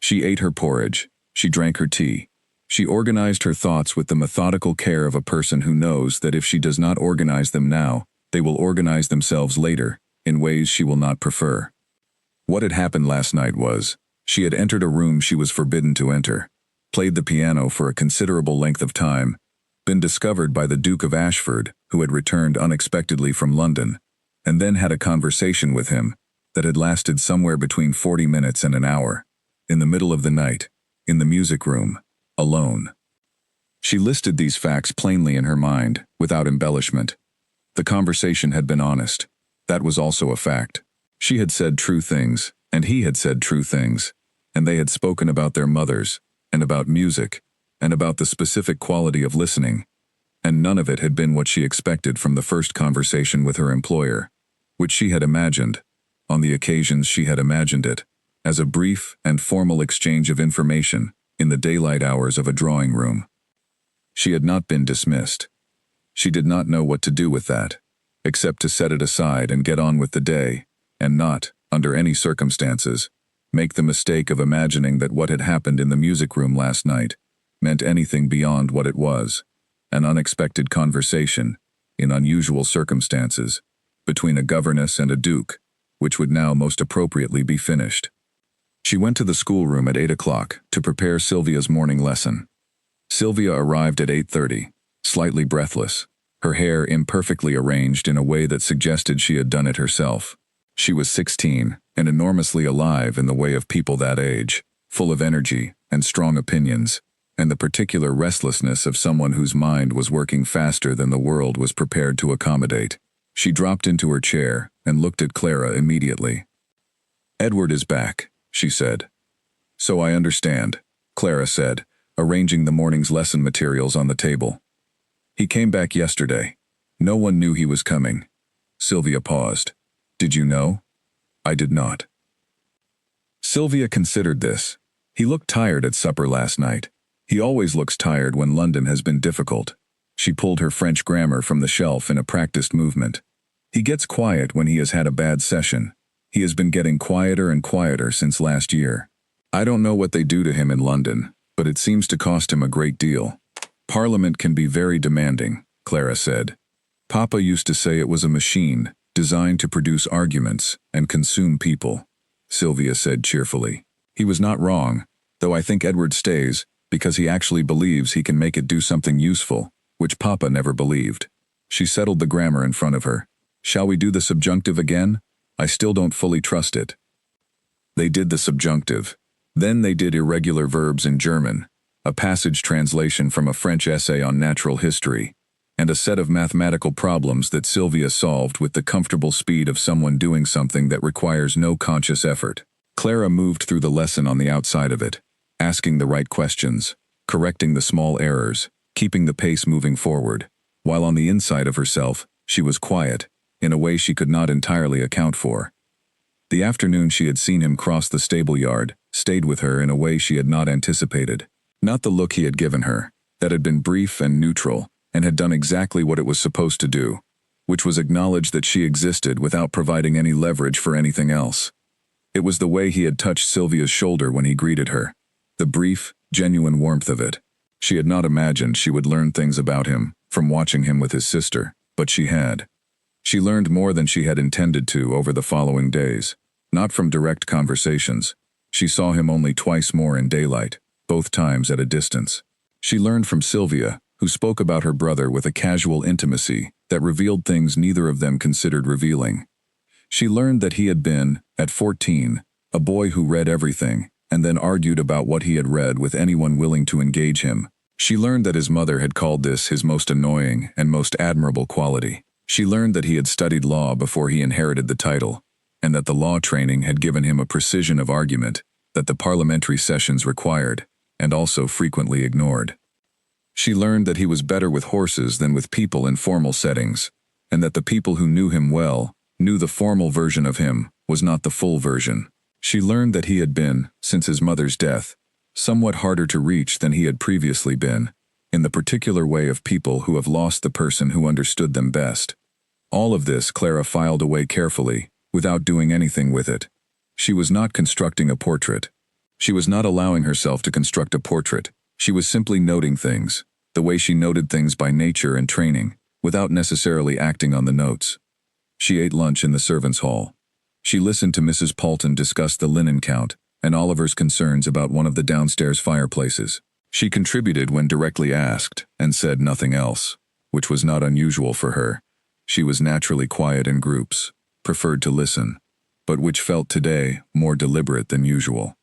She ate her porridge, she drank her tea, she organized her thoughts with the methodical care of a person who knows that if she does not organize them now, they will organize themselves later, in ways she will not prefer. What had happened last night was, she had entered a room she was forbidden to enter, played the piano for a considerable length of time, been discovered by the Duke of Ashford, who had returned unexpectedly from London, and then had a conversation with him that had lasted somewhere between 40 minutes and an hour, in the middle of the night, in the music room, alone. She listed these facts plainly in her mind, without embellishment. The conversation had been honest. That was also a fact. She had said true things, and he had said true things, and they had spoken about their mothers, and about music, and about the specific quality of listening, and none of it had been what she expected from the first conversation with her employer, which she had imagined, on the occasions she had imagined it, as a brief and formal exchange of information in the daylight hours of a drawing room. She had not been dismissed. She did not know what to do with that, except to set it aside and get on with the day, and not, under any circumstances, make the mistake of imagining that what had happened in the music room last night meant anything beyond what it was, an unexpected conversation, in unusual circumstances, between a governess and a duke, which would now most appropriately be finished. She went to the schoolroom at 8 o'clock to prepare Sylvia's morning lesson. Sylvia arrived at 8:30, slightly breathless, her hair imperfectly arranged in a way that suggested she had done it herself. She was 16 and enormously alive in the way of people that age, full of energy and strong opinions, and the particular restlessness of someone whose mind was working faster than the world was prepared to accommodate. She dropped into her chair and looked at Clara immediately. "Edward is back," she said. "So I understand," Clara said, arranging the morning's lesson materials on the table. "He came back yesterday. No one knew he was coming." Sylvia paused. "Did you know?" "I did not." Sylvia considered this. He looked tired at supper last night. He always looks tired when London has been difficult. She pulled her French grammar from the shelf in a practiced movement. He gets quiet when he has had a bad session. He has been getting quieter and quieter since last year. I don't know what they do to him in London, but it seems to cost him a great deal. Parliament can be very demanding, Clara said. Papa used to say it was a machine, designed to produce arguments and consume people, Sylvia said cheerfully. He was not wrong, though I think Edward stays because he actually believes he can make it do something useful, which Papa never believed. She settled the grammar in front of her. Shall we do the subjunctive again? I still don't fully trust it. They did the subjunctive. Then they did irregular verbs in German, a passage translation from a French essay on natural history, and a set of mathematical problems that Sylvia solved with the comfortable speed of someone doing something that requires no conscious effort. Clara moved through the lesson on the outside of it, asking the right questions, correcting the small errors, keeping the pace moving forward, while on the inside of herself, she was quiet, in a way she could not entirely account for. The afternoon she had seen him cross the stable yard stayed with her in a way she had not anticipated. Not the look he had given her, that had been brief and neutral, and had done exactly what it was supposed to do, which was acknowledge that she existed without providing any leverage for anything else. It was the way he had touched Sylvia's shoulder when he greeted her, the brief, genuine warmth of it. She had not imagined she would learn things about him from watching him with his sister, but she had. She learned more than she had intended to over the following days, not from direct conversations. She saw him only twice more in daylight, both times at a distance. She learned from Sylvia, who spoke about her brother with a casual intimacy that revealed things neither of them considered revealing. She learned that he had been, at 14, a boy who read everything, and then argued about what he had read with anyone willing to engage him. She learned that his mother had called this his most annoying and most admirable quality. She learned that he had studied law before he inherited the title, and that the law training had given him a precision of argument that the parliamentary sessions required, and also frequently ignored. She learned that he was better with horses than with people in formal settings, and that the people who knew him well knew the formal version of him was not the full version. She learned that he had been, since his mother's death, somewhat harder to reach than he had previously been, in the particular way of people who have lost the person who understood them best. All of this Clara filed away carefully, without doing anything with it. She was not constructing a portrait. She was not allowing herself to construct a portrait. She was simply noting things, the way she noted things by nature and training, without necessarily acting on the notes. She ate lunch in the servants' hall. She listened to Mrs. Paulton discuss the linen count and Oliver's concerns about one of the downstairs fireplaces. She contributed when directly asked, and said nothing else, which was not unusual for her. She was naturally quiet in groups, preferred to listen, but which felt today more deliberate than usual.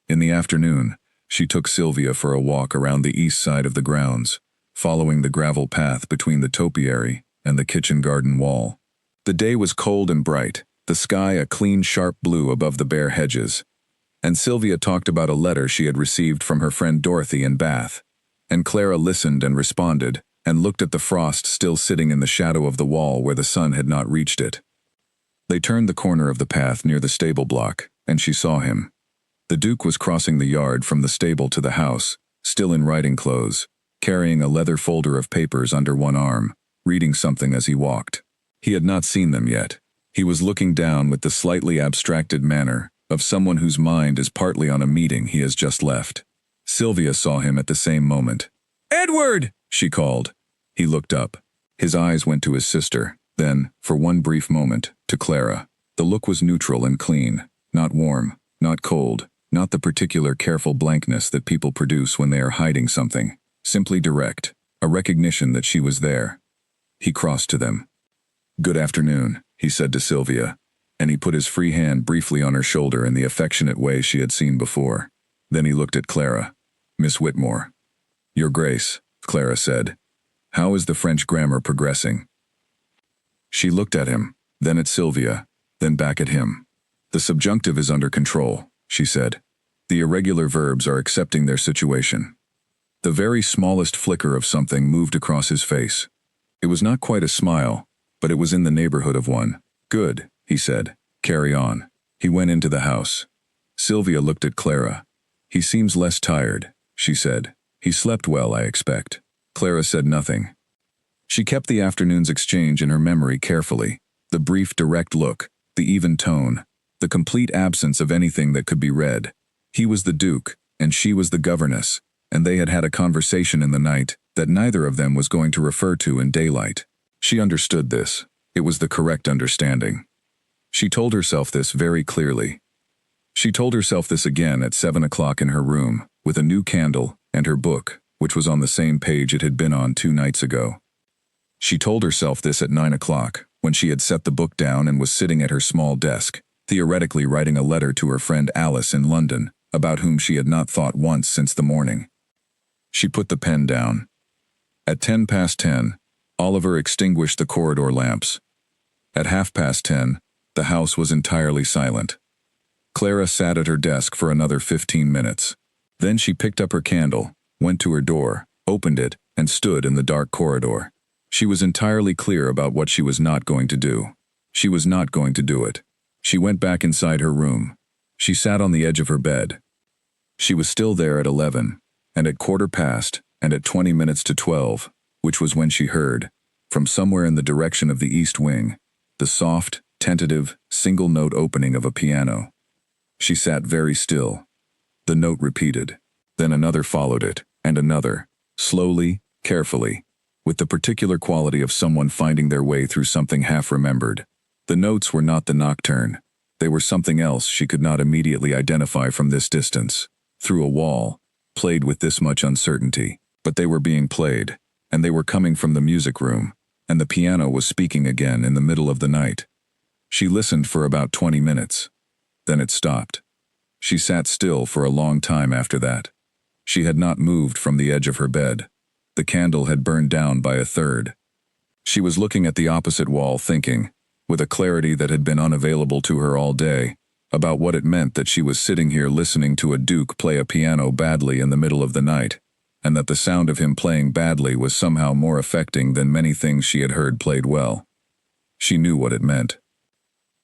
In the afternoon, she took Sylvia for a walk around the east side of the grounds, following the gravel path between the topiary and the kitchen garden wall. The day was cold and bright, the sky a clean sharp blue above the bare hedges, and Sylvia talked about a letter she had received from her friend Dorothy in Bath, and Clara listened and responded, and looked at the frost still sitting in the shadow of the wall where the sun had not reached it. They turned the corner of the path near the stable block, and she saw him. The Duke was crossing the yard from the stable to the house, still in riding clothes, carrying a leather folder of papers under one arm, reading something as he walked. He had not seen them yet. He was looking down with the slightly abstracted manner of someone whose mind is partly on a meeting he has just left. Sylvia saw him at the same moment. "Edward!" she called. He looked up. His eyes went to his sister, then, for one brief moment, to Clara. The look was neutral and clean, not warm, not cold, not the particular careful blankness that people produce when they are hiding something, simply direct, a recognition that she was there. He crossed to them. "Good afternoon," he said to Sylvia, and he put his free hand briefly on her shoulder in the affectionate way she had seen before. Then he looked at Clara. "Miss Whitmore." "Your Grace," Clara said. "How is the French grammar progressing?" She looked at him, then at Sylvia, then back at him. "The subjunctive is under control," she said. "The irregular verbs are accepting their situation." The very smallest flicker of something moved across his face. It was not quite a smile, but it was in the neighborhood of one. "Good," he said. "Carry on." He went into the house. Sylvia looked at Clara. "He seems less tired," she said. "He slept well, I expect." Clara said nothing. She kept the afternoon's exchange in her memory carefully, the brief direct look, the even tone, the complete absence of anything that could be read. He was the Duke, and she was the governess, and they had had a conversation in the night that neither of them was going to refer to in daylight. She understood this. It was the correct understanding. She told herself this very clearly. She told herself this again at 7 o'clock in her room, with a new candle and her book, which was on the same page it had been on 2 nights ago. She told herself this at 9 o'clock, when she had set the book down and was sitting at her small desk, theoretically writing a letter to her friend Alice in London, about whom she had not thought once since the morning. She put the pen down. At 10 past 10, Oliver extinguished the corridor lamps. At 10:30, the house was entirely silent. Clara sat at her desk for another 15 minutes. Then she picked up her candle, went to her door, opened it, and stood in the dark corridor. She was entirely clear about what she was not going to do. She was not going to do it. She went back inside her room. She sat on the edge of her bed. She was still there at 11, and at 15:15, and at 20 minutes to 12, which was when she heard, from somewhere in the direction of the east wing, the soft, tentative, single-note opening of a piano. She sat very still. The note repeated. Then another followed it, and another, slowly, carefully, with the particular quality of someone finding their way through something half-remembered. The notes were not the nocturne. They were something else she could not immediately identify from this distance, through a wall, played with this much uncertainty. But they were being played, and they were coming from the music room, and the piano was speaking again in the middle of the night. She listened for about 20 minutes. Then it stopped. She sat still for a long time after that. She had not moved from the edge of her bed. The candle had burned down by a third. She was looking at the opposite wall thinking, with a clarity that had been unavailable to her all day, about what it meant that she was sitting here listening to a duke play a piano badly in the middle of the night, and that the sound of him playing badly was somehow more affecting than many things she had heard played well. She knew what it meant.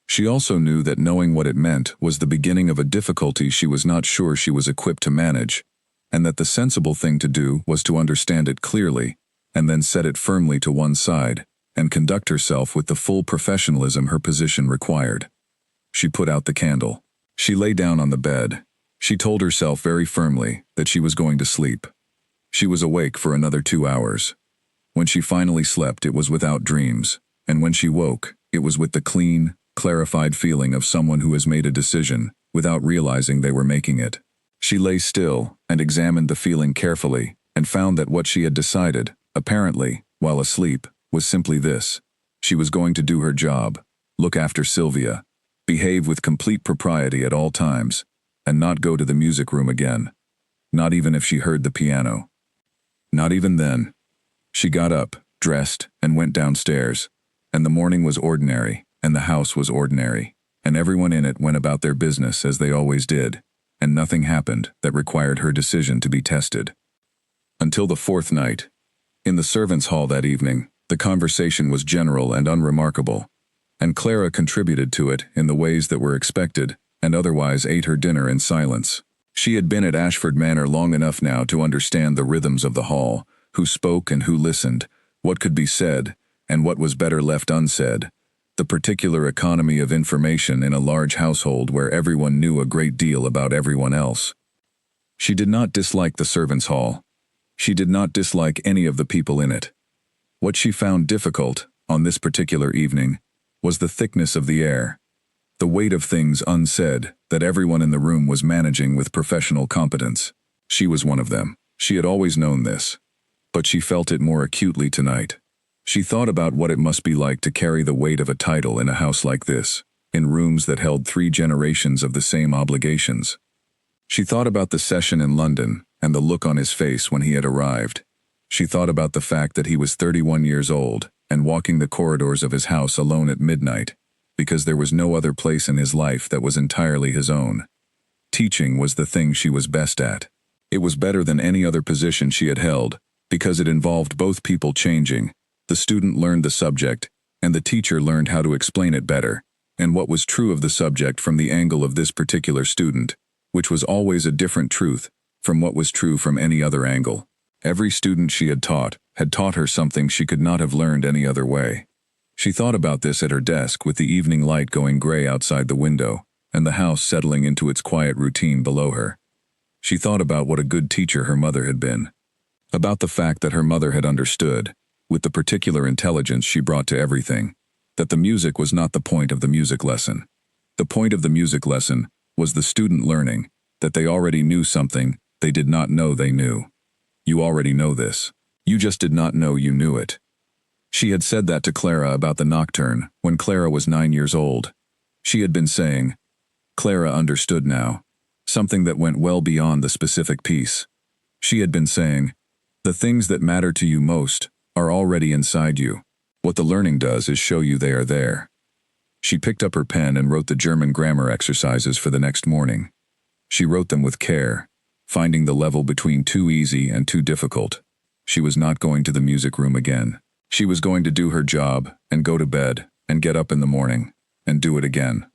She also knew that knowing what it meant was the beginning of a difficulty she was not sure she was equipped to manage, and that the sensible thing to do was to understand it clearly, and then set it firmly to one side, and conduct herself with the full professionalism her position required. She put out the candle. She lay down on the bed. She told herself very firmly that she was going to sleep. She was awake for another 2 hours. When she finally slept, it was without dreams, and when she woke, it was with the clean, clarified feeling of someone who has made a decision without realizing they were making it. She lay still and examined the feeling carefully and found that what she had decided, apparently, while asleep, was simply this. She was going to do her job, look after Sylvia, behave with complete propriety at all times, and not go to the music room again. Not even if she heard the piano. Not even then. She got up, dressed, and went downstairs, and the morning was ordinary, and the house was ordinary, and everyone in it went about their business as they always did, and nothing happened that required her decision to be tested. Until the fourth night. In the servants' hall that evening, the conversation was general and unremarkable, and Clara contributed to it in the ways that were expected, and otherwise ate her dinner in silence. She had been at Ashford Manor long enough now to understand the rhythms of the hall, who spoke and who listened, what could be said, and what was better left unsaid, the particular economy of information in a large household where everyone knew a great deal about everyone else. She did not dislike the servants' hall. She did not dislike any of the people in it. What she found difficult, on this particular evening, was the thickness of the air, the weight of things unsaid that everyone in the room was managing with professional competence. She was one of them. She had always known this, but she felt it more acutely tonight. She thought about what it must be like to carry the weight of a title in a house like this, in rooms that held 3 generations of the same obligations. She thought about the session in London and the look on his face when he had arrived. She thought about the fact that he was 31 years old and walking the corridors of his house alone at midnight, because there was no other place in his life that was entirely his own. Teaching was the thing she was best at. It was better than any other position she had held, because it involved both people changing. The student learned the subject, and the teacher learned how to explain it better, and what was true of the subject from the angle of this particular student, which was always a different truth from what was true from any other angle. Every student she had taught her something she could not have learned any other way. She thought about this at her desk with the evening light going gray outside the window, and the house settling into its quiet routine below her. She thought about what a good teacher her mother had been, about the fact that her mother had understood, with the particular intelligence she brought to everything, that the music was not the point of the music lesson. The point of the music lesson was the student learning that they already knew something they did not know they knew. You already know this. You just did not know you knew it. She had said that to Clara about the nocturne when Clara was 9 years old. She had been saying, Clara understood now, something that went well beyond the specific piece. She had been saying, the things that matter to you most are already inside you. What the learning does is show you they are there. She picked up her pen and wrote the German grammar exercises for the next morning. She wrote them with care, finding the level between too easy and too difficult. She was not going to the music room again. She was going to do her job and go to bed and get up in the morning and do it again.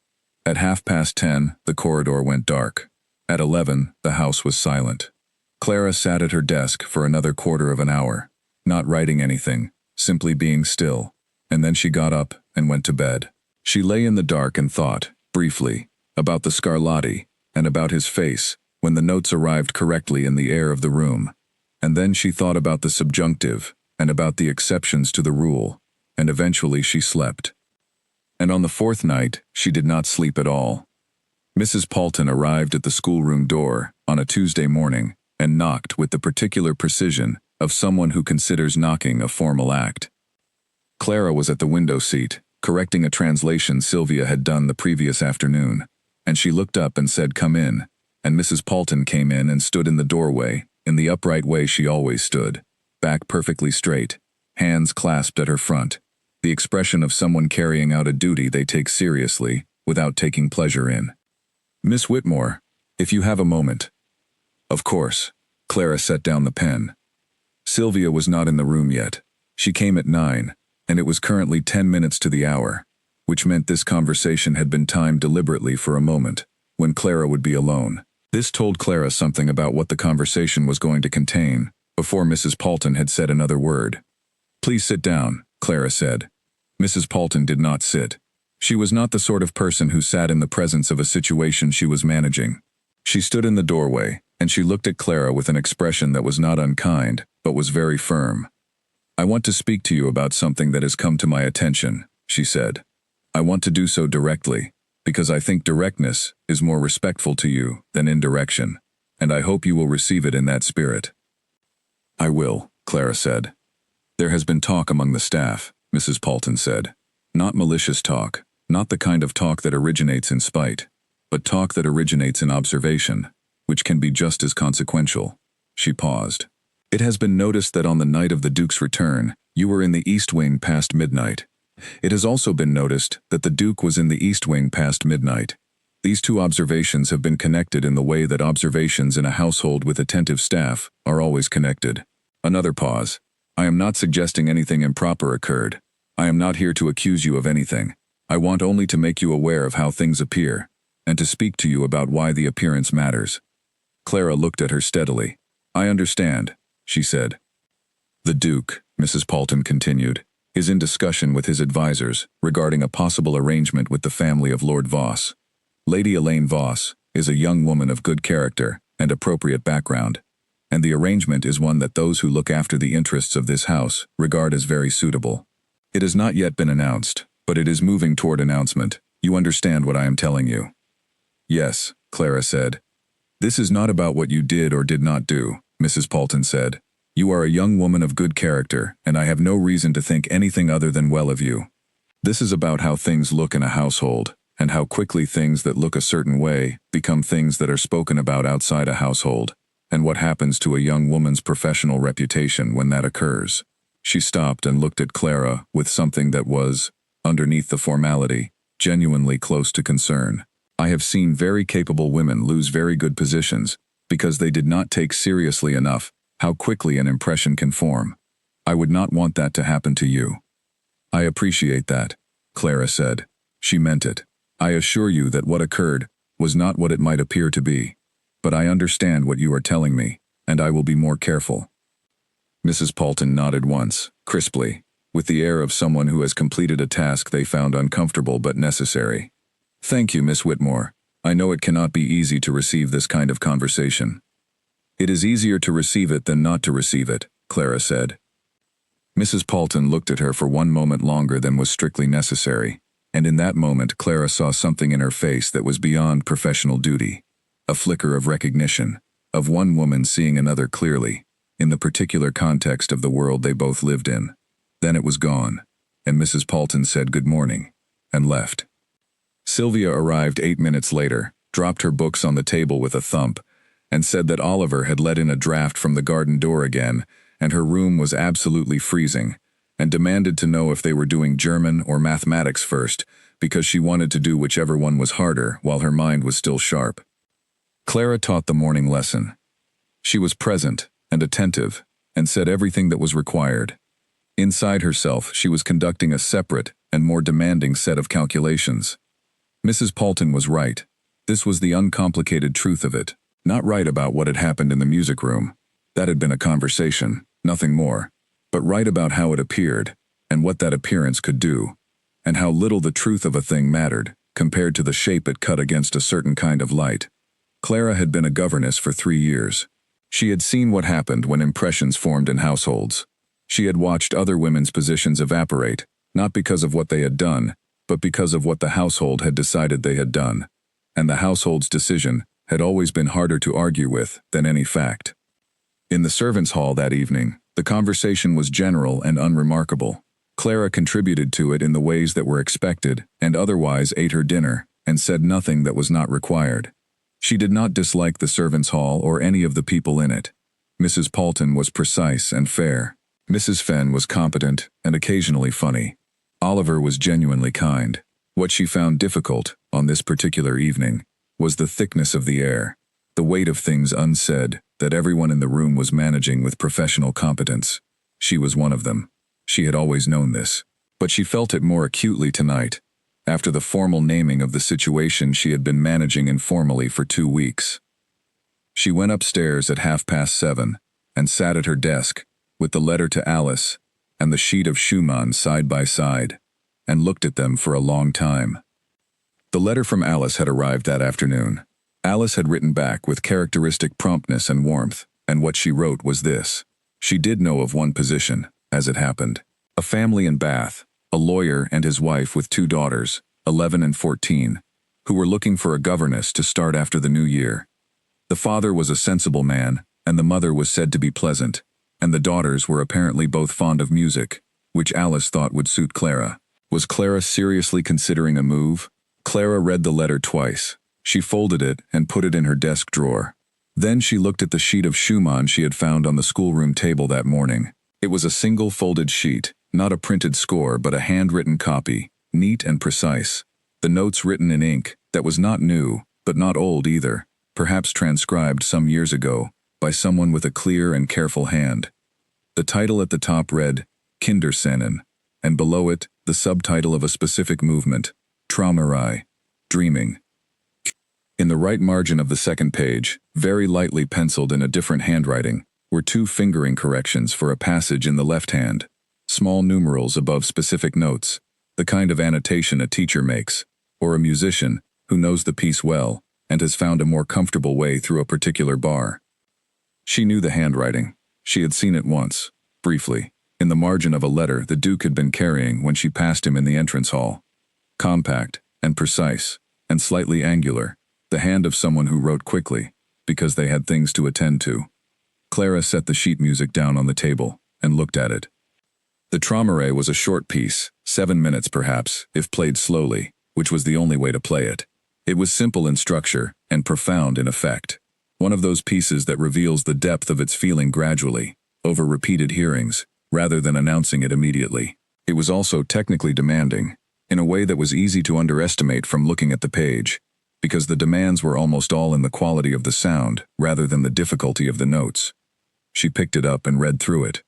At 10:30, the corridor went dark. At 11, the house was silent. Clara sat at her desk for another quarter of an hour, not writing anything, simply being still, and then she got up and went to bed. She lay in the dark and thought, briefly, about the Scarlatti and about his face when the notes arrived correctly in the air of the room. And then she thought about the subjunctive and about the exceptions to the rule, and eventually she slept. And on the fourth night, she did not sleep at all. Mrs. Paulton arrived at the schoolroom door on a Tuesday morning and knocked with the particular precision of someone who considers knocking a formal act. Clara was at the window seat, correcting a translation Sylvia had done the previous afternoon, and she looked up and said, "Come in," and Mrs. Paulton came in and stood in the doorway, in the upright way she always stood, back perfectly straight, hands clasped at her front, the expression of someone carrying out a duty they take seriously without taking pleasure in. "Miss Whitmore, if you have a moment." "Of course." Clara set down the pen. Sylvia was not in the room yet. She came at 9, and it was currently 10 minutes to the hour, which meant this conversation had been timed deliberately for a moment, when Clara would be alone. This told Clara something about what the conversation was going to contain, before Mrs. Paulton had said another word. "Please sit down," Clara said. Mrs. Paulton did not sit. She was not the sort of person who sat in the presence of a situation she was managing. She stood in the doorway, and she looked at Clara with an expression that was not unkind, but was very firm. "I want to speak to you about something that has come to my attention," she said. "I want to do so directly, because I think directness is more respectful to you than indirection, and I hope you will receive it in that spirit." "I will," Clara said. "There has been talk among the staff," Mrs. Paulton said. "Not malicious talk, not the kind of talk that originates in spite, but talk that originates in observation, which can be just as consequential." She paused. "It has been noticed that on the night of the Duke's return, you were in the East Wing past midnight. It has also been noticed that the Duke was in the East Wing past midnight. These two observations have been connected in the way that observations in a household with attentive staff are always connected." Another pause. "I am not suggesting anything improper occurred. I am not here to accuse you of anything. I want only to make you aware of how things appear, and to speak to you about why the appearance matters." Clara looked at her steadily. "I understand," she said. "The Duke," Mrs. Paulton continued, "is in discussion with his advisors regarding a possible arrangement with the family of Lord Voss. Lady Elaine Voss is a young woman of good character and appropriate background, and the arrangement is one that those who look after the interests of this house regard as very suitable. It has not yet been announced, but it is moving toward announcement. You understand what I am telling you?" "Yes," Clara said. "This is not about what you did or did not do," Mrs. Paulton said. "You are a young woman of good character, and I have no reason to think anything other than well of you. This is about how things look in a household, and how quickly things that look a certain way become things that are spoken about outside a household, and what happens to a young woman's professional reputation when that occurs." She stopped and looked at Clara with something that was, underneath the formality, genuinely close to concern. "I have seen very capable women lose very good positions because they did not take seriously enough how quickly an impression can form. I would not want that to happen to you." "I appreciate that," Clara said. She meant it. "I assure you that what occurred was not what it might appear to be. But I understand what you are telling me, and I will be more careful." Mrs. Paulton nodded once, crisply, with the air of someone who has completed a task they found uncomfortable but necessary. "Thank you, Miss Whitmore. I know it cannot be easy to receive this kind of conversation." "It is easier to receive it than not to receive it," Clara said. Mrs. Paulton looked at her for one moment longer than was strictly necessary, and in that moment Clara saw something in her face that was beyond professional duty. A flicker of recognition, of one woman seeing another clearly, in the particular context of the world they both lived in. Then it was gone, and Mrs. Paulton said good morning, and left. Sylvia arrived 8 minutes later, dropped her books on the table with a thump, and said that Oliver had let in a draft from the garden door again, and her room was absolutely freezing, and demanded to know if they were doing German or mathematics first, because she wanted to do whichever one was harder while her mind was still sharp. Clara taught the morning lesson. She was present and attentive, and said everything that was required. Inside herself, she was conducting a separate and more demanding set of calculations. Mrs. Paulton was right. This was the uncomplicated truth of it. Not right about what had happened in the music room. That had been a conversation, nothing more. But right about how it appeared, and what that appearance could do, and how little the truth of a thing mattered, compared to the shape it cut against a certain kind of light. Clara had been a governess for 3 years. She had seen what happened when impressions formed in households. She had watched other women's positions evaporate, not because of what they had done, but because of what the household had decided they had done. And the household's decision had always been harder to argue with than any fact. In the servants' hall that evening, the conversation was general and unremarkable. Clara contributed to it in the ways that were expected, and otherwise ate her dinner, and said nothing that was not required. She did not dislike the servants' hall or any of the people in it. Mrs. Paulton was precise and fair. Mrs. Fenn was competent and occasionally funny. Oliver was genuinely kind. What she found difficult, on this particular evening, was the thickness of the air, the weight of things unsaid that everyone in the room was managing with professional competence. She was one of them. She had always known this, but she felt it more acutely tonight, after the formal naming of the situation she had been managing informally for 2 weeks. She went upstairs at 7:30 and sat at her desk, with the letter to Alice and the sheet of Schumann side by side, and looked at them for a long time. The letter from Alice had arrived that afternoon. Alice had written back with characteristic promptness and warmth, and what she wrote was this. She did know of one position, as it happened. A family in Bath, a lawyer and his wife with 2 daughters, 11 and 14, who were looking for a governess to start after the new year. The father was a sensible man, and the mother was said to be pleasant, and the daughters were apparently both fond of music, which Alice thought would suit Clara. Was Clara seriously considering a move? Clara read the letter twice. She folded it and put it in her desk drawer. Then she looked at the sheet of Schumann she had found on the schoolroom table that morning. It was a single folded sheet, not a printed score but a handwritten copy, neat and precise. The notes written in ink that was not new, but not old either, perhaps transcribed some years ago, by someone with a clear and careful hand. The title at the top read, Kinderscenen, and below it, the subtitle of a specific movement, Träumerei, dreaming. In the right margin of the second page, very lightly penciled in a different handwriting, were 2 fingering corrections for a passage in the left hand, small numerals above specific notes, the kind of annotation a teacher makes, or a musician who knows the piece well and has found a more comfortable way through a particular bar. She knew the handwriting. She had seen it once, briefly, in the margin of a letter the Duke had been carrying when she passed him in the entrance hall. Compact and precise and slightly angular, the hand of someone who wrote quickly, because they had things to attend to. Clara set the sheet music down on the table and looked at it. The Träumerei was a short piece, 7 minutes perhaps, if played slowly, which was the only way to play it. It was simple in structure and profound in effect. One of those pieces that reveals the depth of its feeling gradually, over repeated hearings, rather than announcing it immediately. It was also technically demanding, in a way that was easy to underestimate from looking at the page, because the demands were almost all in the quality of the sound rather than the difficulty of the notes. She picked it up and read through it.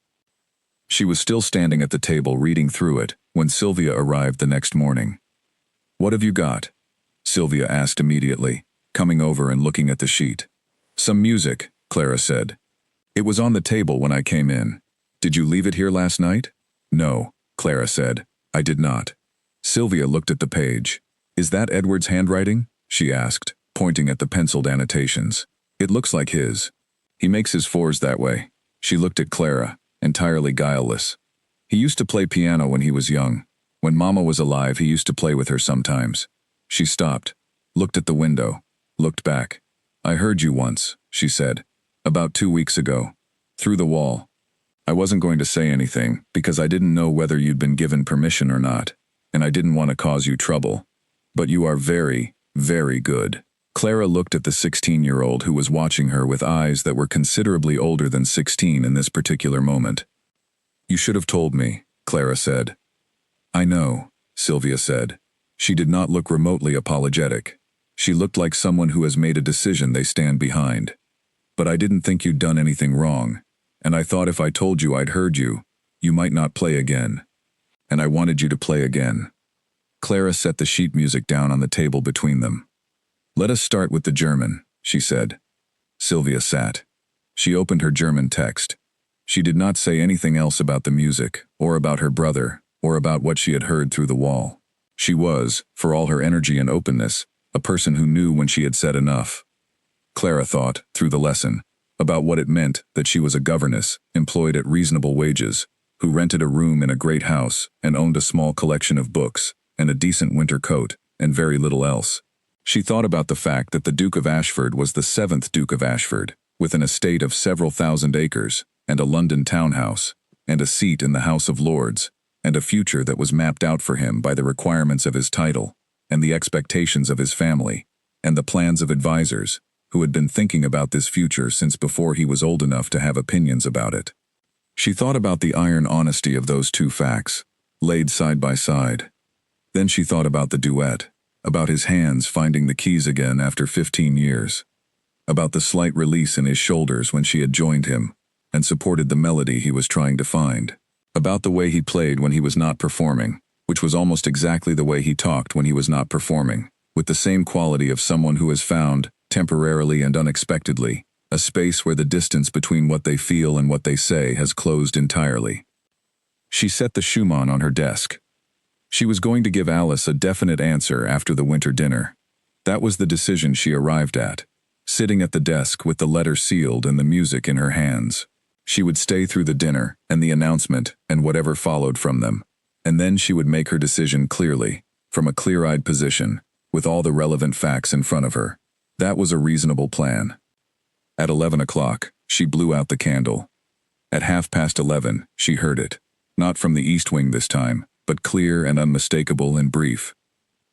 She was still standing at the table reading through it when Sylvia arrived the next morning. "What have you got?" Sylvia asked immediately, coming over and looking at the sheet. "Some music," Clara said. "It was on the table when I came in. Did you leave it here last night?" "No," Clara said. "I did not." Sylvia looked at the page. "Is that Edward's handwriting?" she asked, pointing at the penciled annotations. "It looks like his. He makes his fours that way." She looked at Clara, entirely guileless. "He used to play piano when he was young. When Mama was alive, he used to play with her sometimes." She stopped, looked at the window, looked back. "I heard you once," she said. "About 2 weeks ago. Through the wall." I wasn't going to say anything, because I didn't know whether you'd been given permission or not, and I didn't want to cause you trouble. But you are very, very good. Clara looked at the 16-year-old who was watching her with eyes that were considerably older than 16 in this particular moment. You should have told me, Clara said. I know, Sylvia said. She did not look remotely apologetic. She looked like someone who has made a decision they stand behind. But I didn't think you'd done anything wrong, and I thought if I told you I'd heard you, you might not play again. And I wanted you to play again. Clara set the sheet music down on the table between them. Let us start with the German, she said. Sylvia sat. She opened her German text. She did not say anything else about the music, or about her brother, or about what she had heard through the wall. She was, for all her energy and openness, a person who knew when she had said enough. Clara thought, through the lesson, about what it meant that she was a governess, employed at reasonable wages, who rented a room in a great house and owned a small collection of books, and a decent winter coat, and very little else. She thought about the fact that the Duke of Ashford was the 7th Duke of Ashford, with an estate of several thousand acres, and a London townhouse, and a seat in the House of Lords, and a future that was mapped out for him by the requirements of his title, and the expectations of his family, and the plans of advisors, who had been thinking about this future since before he was old enough to have opinions about it. She thought about the iron honesty of those two facts, laid side by side. Then she thought about the duet, about his hands finding the keys again after 15 years, about the slight release in his shoulders when she had joined him and supported the melody he was trying to find, about the way he played when he was not performing, which was almost exactly the way he talked when he was not performing, with the same quality of someone who has found, temporarily and unexpectedly, a space where the distance between what they feel and what they say has closed entirely. She set the Schumann on her desk. She was going to give Alice a definite answer after the winter dinner. That was the decision she arrived at, sitting at the desk with the letter sealed and the music in her hands. She would stay through the dinner and the announcement and whatever followed from them, and then she would make her decision clearly, from a clear-eyed position, with all the relevant facts in front of her. That was a reasonable plan. At 11 o'clock, she blew out the candle. At 11:30, she heard it, not from the east wing this time, but clear and unmistakable and brief.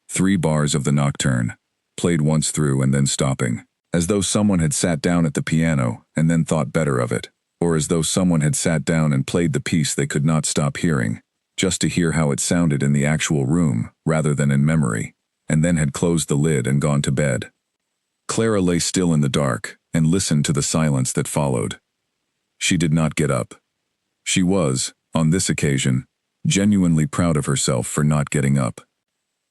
3 bars of the nocturne, played once through and then stopping, as though someone had sat down at the piano and then thought better of it, or as though someone had sat down and played the piece they could not stop hearing, just to hear how it sounded in the actual room rather than in memory, and then had closed the lid and gone to bed. Clara lay still in the dark and listened to the silence that followed. She did not get up. She was, on this occasion, genuinely proud of herself for not getting up.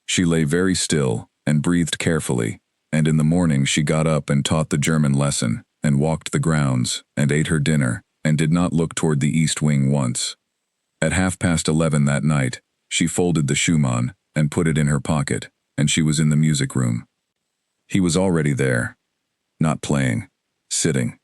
She lay very still and breathed carefully, and in the morning she got up and taught the German lesson, and walked the grounds, and ate her dinner, and did not look toward the east wing once. At 11:30 that night, she folded the Schumann and put it in her pocket, and she was in the music room. He was already there. Not playing. Sitting.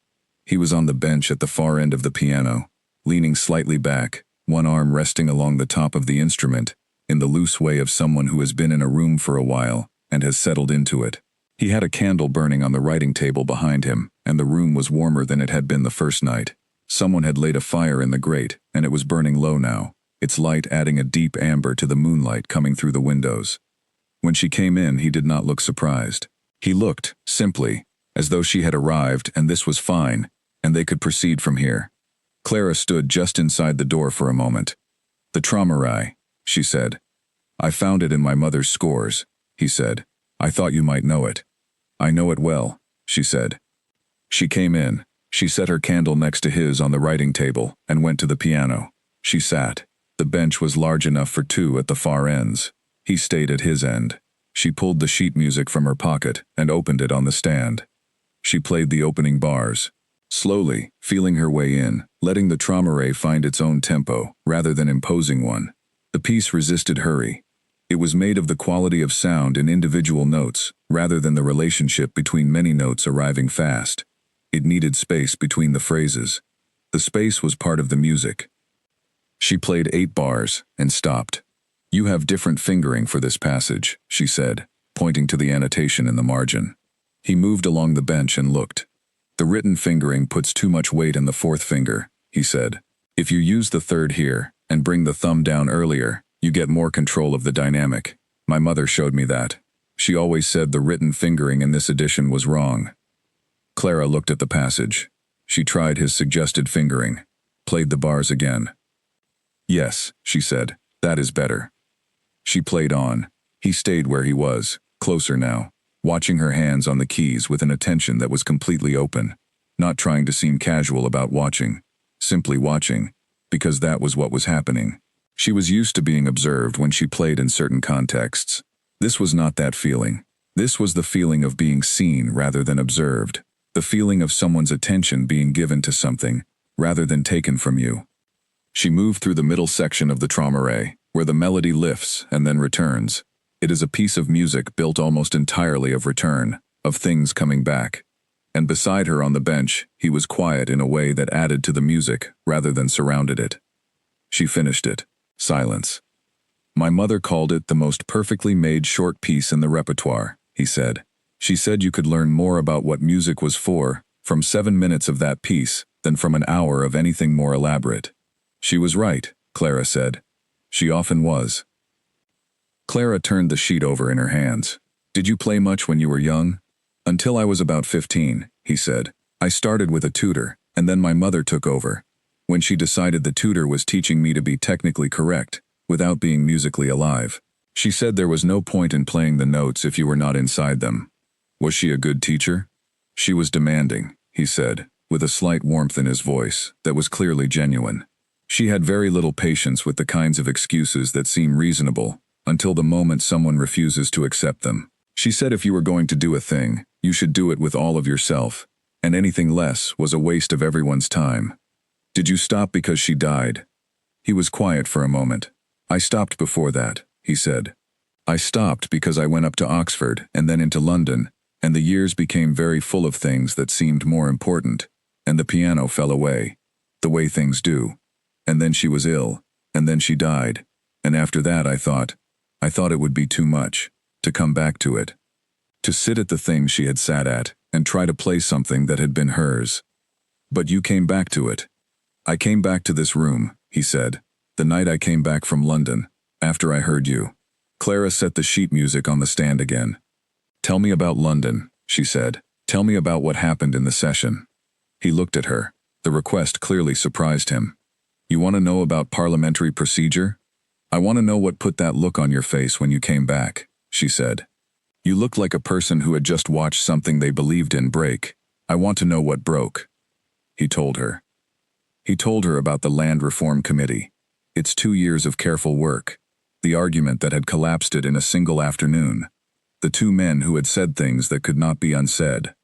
He was on the bench at the far end of the piano, leaning slightly back, one arm resting along the top of the instrument, in the loose way of someone who has been in a room for a while and has settled into it. He had a candle burning on the writing table behind him, and the room was warmer than it had been the first night. Someone had laid a fire in the grate, and it was burning low now, its light adding a deep amber to the moonlight coming through the windows. When she came in, he did not look surprised. He looked, simply, as though she had arrived and this was fine, and they could proceed from here. Clara stood just inside the door for a moment. "The Traumerei," she said. "I found it in my mother's scores," he said. "I thought you might know it." "I know it well," she said. She came in. She set her candle next to his on the writing table and went to the piano. She sat. The bench was large enough for 2 at the far ends. He stayed at his end. She pulled the sheet music from her pocket and opened it on the stand. She played the opening bars. Slowly, feeling her way in, letting the Traumerei find its own tempo, rather than imposing one. The piece resisted hurry. It was made of the quality of sound in individual notes, rather than the relationship between many notes arriving fast. It needed space between the phrases. The space was part of the music. She played 8 bars, and stopped. "You have different fingering for this passage," she said, pointing to the annotation in the margin. He moved along the bench and looked. "The written fingering puts too much weight in the 4th finger," he said. If you use the third here, and bring the thumb down earlier, you get more control of the dynamic. My mother showed me that. She always said the written fingering in this edition was wrong. Clara looked at the passage. She tried his suggested fingering, played the bars again. Yes, she said, that is better. She played on. He stayed where he was, closer now, watching her hands on the keys with an attention that was completely open, not trying to seem casual about watching, simply watching, because that was what was happening. She was used to being observed when she played in certain contexts. This was not that feeling. This was the feeling of being seen rather than observed, the feeling of someone's attention being given to something, rather than taken from you. She moved through the middle section of the traumaray, where the melody lifts and then returns. It is a piece of music built almost entirely of return, of things coming back. And beside her on the bench, he was quiet in a way that added to the music rather than surrounded it. She finished it. Silence. My mother called it the most perfectly made short piece in the repertoire, he said. She said you could learn more about what music was for from 7 minutes of that piece than from an hour of anything more elaborate. She was right, Clara said. She often was. Clara turned the sheet over in her hands. Did you play much when you were young? Until I was about 15, he said. I started with a tutor, and then my mother took over. When she decided the tutor was teaching me to be technically correct, without being musically alive. She said there was no point in playing the notes if you were not inside them. Was she a good teacher? She was demanding, he said, with a slight warmth in his voice that was clearly genuine. She had very little patience with the kinds of excuses that seem reasonable, until the moment someone refuses to accept them. She said if you were going to do a thing, you should do it with all of yourself, and anything less was a waste of everyone's time. Did you stop because she died? He was quiet for a moment. I stopped before that, he said. I stopped because I went up to Oxford and then into London, and the years became very full of things that seemed more important, and the piano fell away, the way things do. And then she was ill, and then she died, and after that I thought it would be too much, to come back to it. To sit at the thing she had sat at, and try to play something that had been hers. But you came back to it. I came back to this room, he said, the night I came back from London, after I heard you. Clara set the sheet music on the stand again. Tell me about London, she said. Tell me about what happened in the session. He looked at her. The request clearly surprised him. You want to know about parliamentary procedure? I want to know what put that look on your face when you came back, she said. You looked like a person who had just watched something they believed in break. I want to know what broke. He told her. He told her about the Land Reform Committee. Its 2 years of careful work. The argument that had collapsed it in a single afternoon. The 2 men who had said things that could not be unsaid.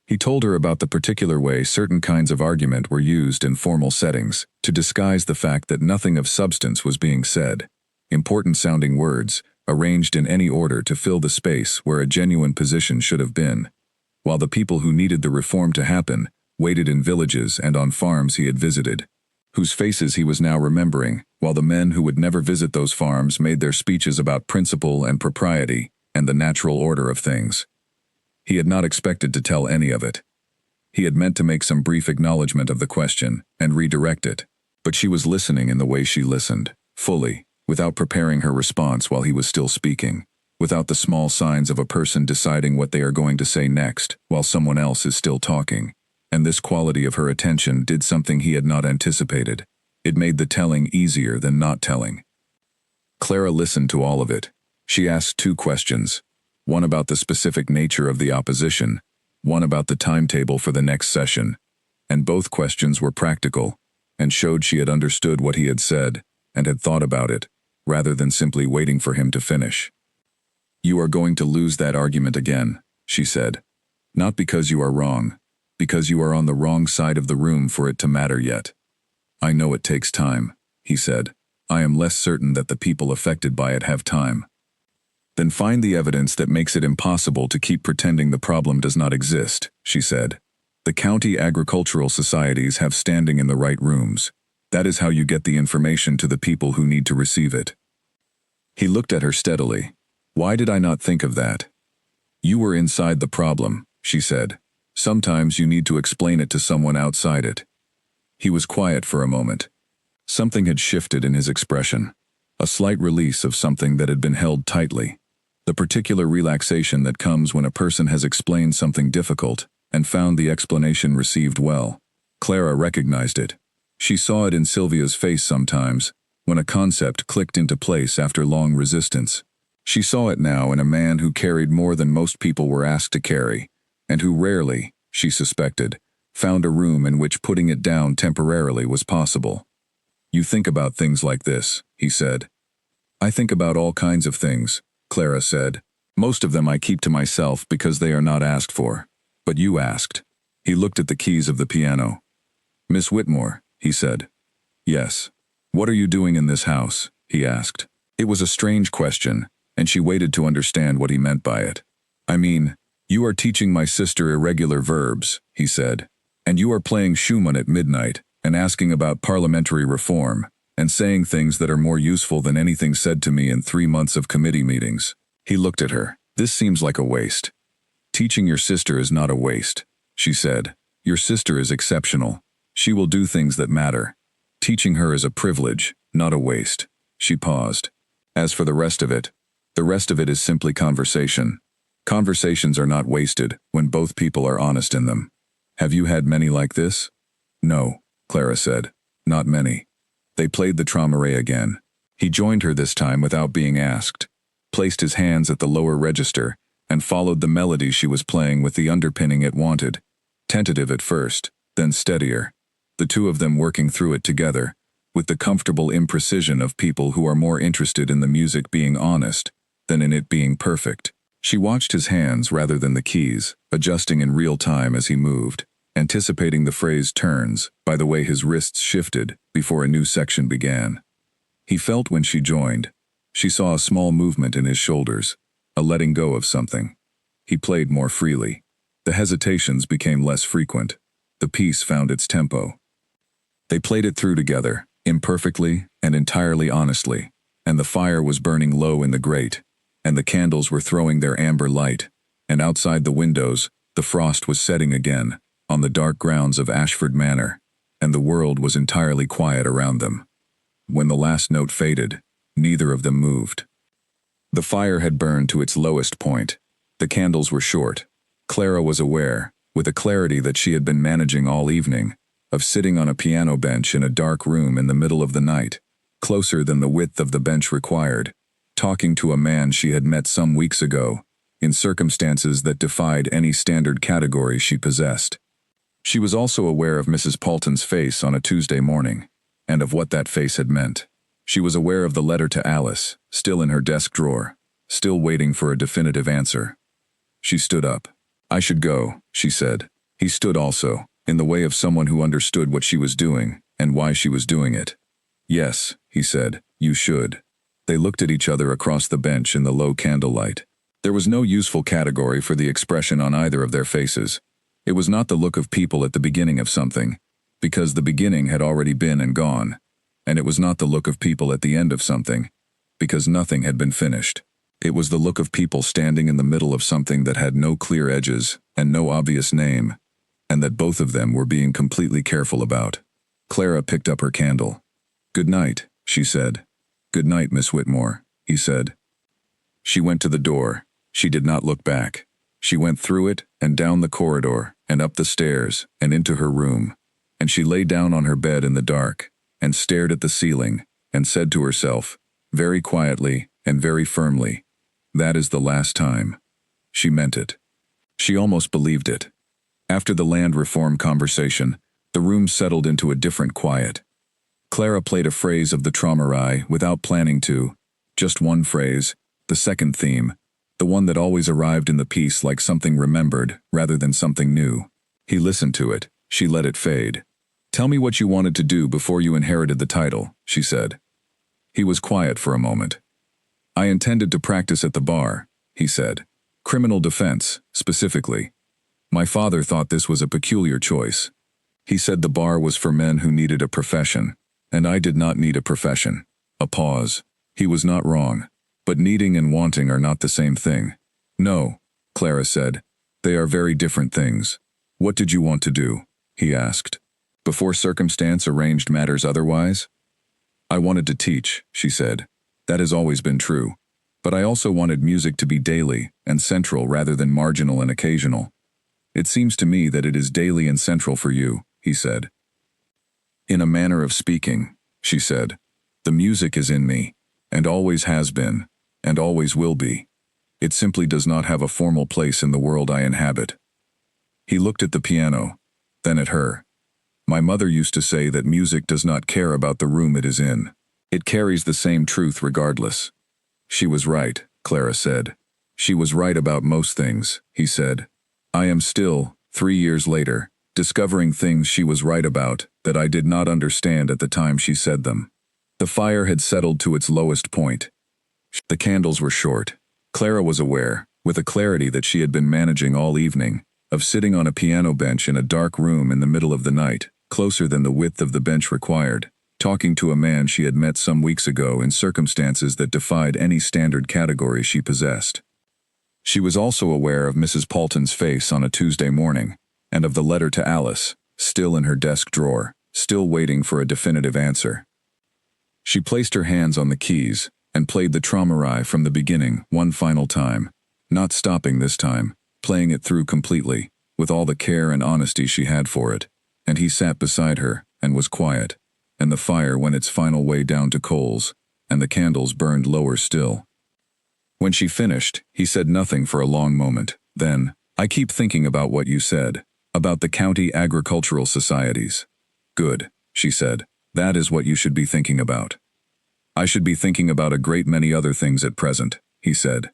He told her about the particular way certain kinds of argument were used in formal settings to disguise the fact that nothing of substance was being said. Important-sounding words, arranged in any order to fill the space where a genuine position should have been, while the people who needed the reform to happen waited in villages and on farms he had visited, whose faces he was now remembering, while the men who would never visit those farms made their speeches about principle and propriety and the natural order of things. He had not expected to tell any of it. He had meant to make some brief acknowledgement of the question and redirect it, but she was listening in the way she listened, fully, without preparing her response while he was still speaking, without the small signs of a person deciding what they are going to say next while someone else is still talking. And this quality of her attention did something he had not anticipated. It made the telling easier than not telling. Clara listened to all of it. She asked 2 questions, one about the specific nature of the opposition, one about the timetable for the next session, and both questions were practical, and showed she had understood what he had said, and had thought about it, rather than simply waiting for him to finish. You are going to lose that argument again, she said. Not because you are wrong, because you are on the wrong side of the room for it to matter yet. I know it takes time, he said. I am less certain that the people affected by it have time. Then find the evidence that makes it impossible to keep pretending the problem does not exist, she said. The county agricultural societies have standing in the right rooms. That is how you get the information to the people who need to receive it. He looked at her steadily. Why did I not think of that? You were inside the problem, she said. Sometimes you need to explain it to someone outside it. He was quiet for a moment. Something had shifted in his expression. A slight release of something that had been held tightly. The particular relaxation that comes when a person has explained something difficult and found the explanation received well. Clara recognized it. She saw it in Sylvia's face sometimes, when a concept clicked into place after long resistance. She saw it now in a man who carried more than most people were asked to carry, and who rarely, she suspected, found a room in which putting it down temporarily was possible. "You think about things like this," he said. "I think about all kinds of things," Clara said. "Most of them I keep to myself because they are not asked for. But you asked." He looked at the keys of the piano. "Miss Whitmore," he said. "Yes." "What are you doing in this house?" he asked. It was a strange question, and she waited to understand what he meant by it. "I mean, you are teaching my sister irregular verbs," he said. "And you are playing Schumann at midnight, and asking about parliamentary reform, and saying things that are more useful than anything said to me in 3 months of committee meetings." He looked at her. "This seems like a waste." "Teaching your sister is not a waste," she said. "Your sister is exceptional. She will do things that matter. Teaching her is a privilege, not a waste." She paused. "As for the rest of it is simply conversation. Conversations are not wasted when both people are honest in them. Have you had many like this?" "No," Clara said. "Not many." They played the Traumerei again. He joined her this time without being asked, placed his hands at the lower register, and followed the melody she was playing with the underpinning it wanted. Tentative at first, then steadier. The two of them working through it together, with the comfortable imprecision of people who are more interested in the music being honest than in it being perfect. She watched his hands rather than the keys, adjusting in real time as he moved, anticipating the phrase turns by the way his wrists shifted before a new section began. He felt when she joined. She saw a small movement in his shoulders, a letting go of something. He played more freely. The hesitations became less frequent. The piece found its tempo. They played it through together, imperfectly and entirely honestly, and the fire was burning low in the grate, and the candles were throwing their amber light, and outside the windows, the frost was setting again, on the dark grounds of Ashford Manor, and the world was entirely quiet around them. When the last note faded, neither of them moved. The fire had burned to its lowest point. The candles were short. Clara was aware, with a clarity that she had been managing all evening, of sitting on a piano bench in a dark room in the middle of the night, closer than the width of the bench required, talking to a man she had met some weeks ago, in circumstances that defied any standard category she possessed. She was also aware of Mrs. Paulton's face on a Tuesday morning, and of what that face had meant. She was aware of the letter to Alice, still in her desk drawer, still waiting for a definitive answer. She stood up. "I should go," she said. He stood also, in the way of someone who understood what she was doing, and why she was doing it. "Yes," he said, "you should." They looked at each other across the bench in the low candlelight. There was no useful category for the expression on either of their faces. It was not the look of people at the beginning of something, because the beginning had already been and gone, and it was not the look of people at the end of something, because nothing had been finished. It was the look of people standing in the middle of something that had no clear edges and no obvious name, and that both of them were being completely careful about. Clara picked up her candle. "Good night," she said. "Good night, Miss Whitmore," he said. She went to the door. She did not look back. She went through it and down the corridor and up the stairs and into her room, and she lay down on her bed in the dark and stared at the ceiling and said to herself, very quietly and very firmly, "That is the last time." She meant it. She almost believed it. After the land reform conversation, the room settled into a different quiet. Clara played a phrase of the Traumerei without planning to, just one phrase, the second theme, the one that always arrived in the piece like something remembered rather than something new. He listened to it. She let it fade. "Tell me what you wanted to do before you inherited the title," she said. He was quiet for a moment. "I intended to practice at the bar," he said. "Criminal defense, specifically. My father thought this was a peculiar choice. He said the bar was for men who needed a profession, and I did not need a profession." A pause. He was not wrong. But needing and wanting are not the same thing. "No," Clara said. "They are very different things." "What did you want to do?" he asked. "Before circumstance arranged matters otherwise?" I wanted to teach, she said. That has always been true. But I also wanted music to be daily and central rather than marginal and occasional. It seems to me that it is daily and central for you, he said. In a manner of speaking, she said, the music is in me, and always has been, and always will be. It simply does not have a formal place in the world I inhabit. He looked at the piano, then at her. My mother used to say that music does not care about the room it is in. It carries the same truth regardless. She was right, Clara said. She was right about most things, he said. I am still, 3 years later, discovering things she was right about that I did not understand at the time she said them. The fire had settled to its lowest point. The candles were short. Clara was aware, with a clarity that she had been managing all evening, of sitting on a piano bench in a dark room in the middle of the night, closer than the width of the bench required, talking to a man she had met some weeks ago in circumstances that defied any standard category she possessed. She was also aware of Mrs. Paulton's face on a Tuesday morning, and of the letter to Alice, still in her desk drawer, still waiting for a definitive answer. She placed her hands on the keys, and played the Traumerei from the beginning one final time, not stopping this time, playing it through completely, with all the care and honesty she had for it, and he sat beside her, and was quiet, and the fire went its final way down to coals, and the candles burned lower still. When she finished, he said nothing for a long moment. Then, I keep thinking about what you said, about the county agricultural societies. Good, she said. That is what you should be thinking about. I should be thinking about a great many other things at present, he said.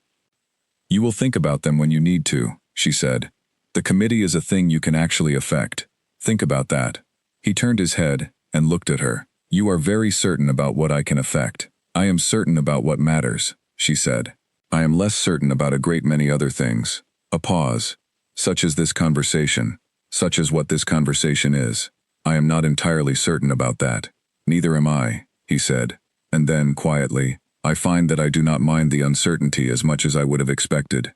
You will think about them when you need to, she said. The committee is a thing you can actually affect. Think about that. He turned his head and looked at her. You are very certain about what I can affect. I am certain about what matters, she said. I am less certain about a great many other things. A pause. Such as this conversation. Such as what this conversation is. I am not entirely certain about that. Neither am I, he said. And then, quietly, I find that I do not mind the uncertainty as much as I would have expected.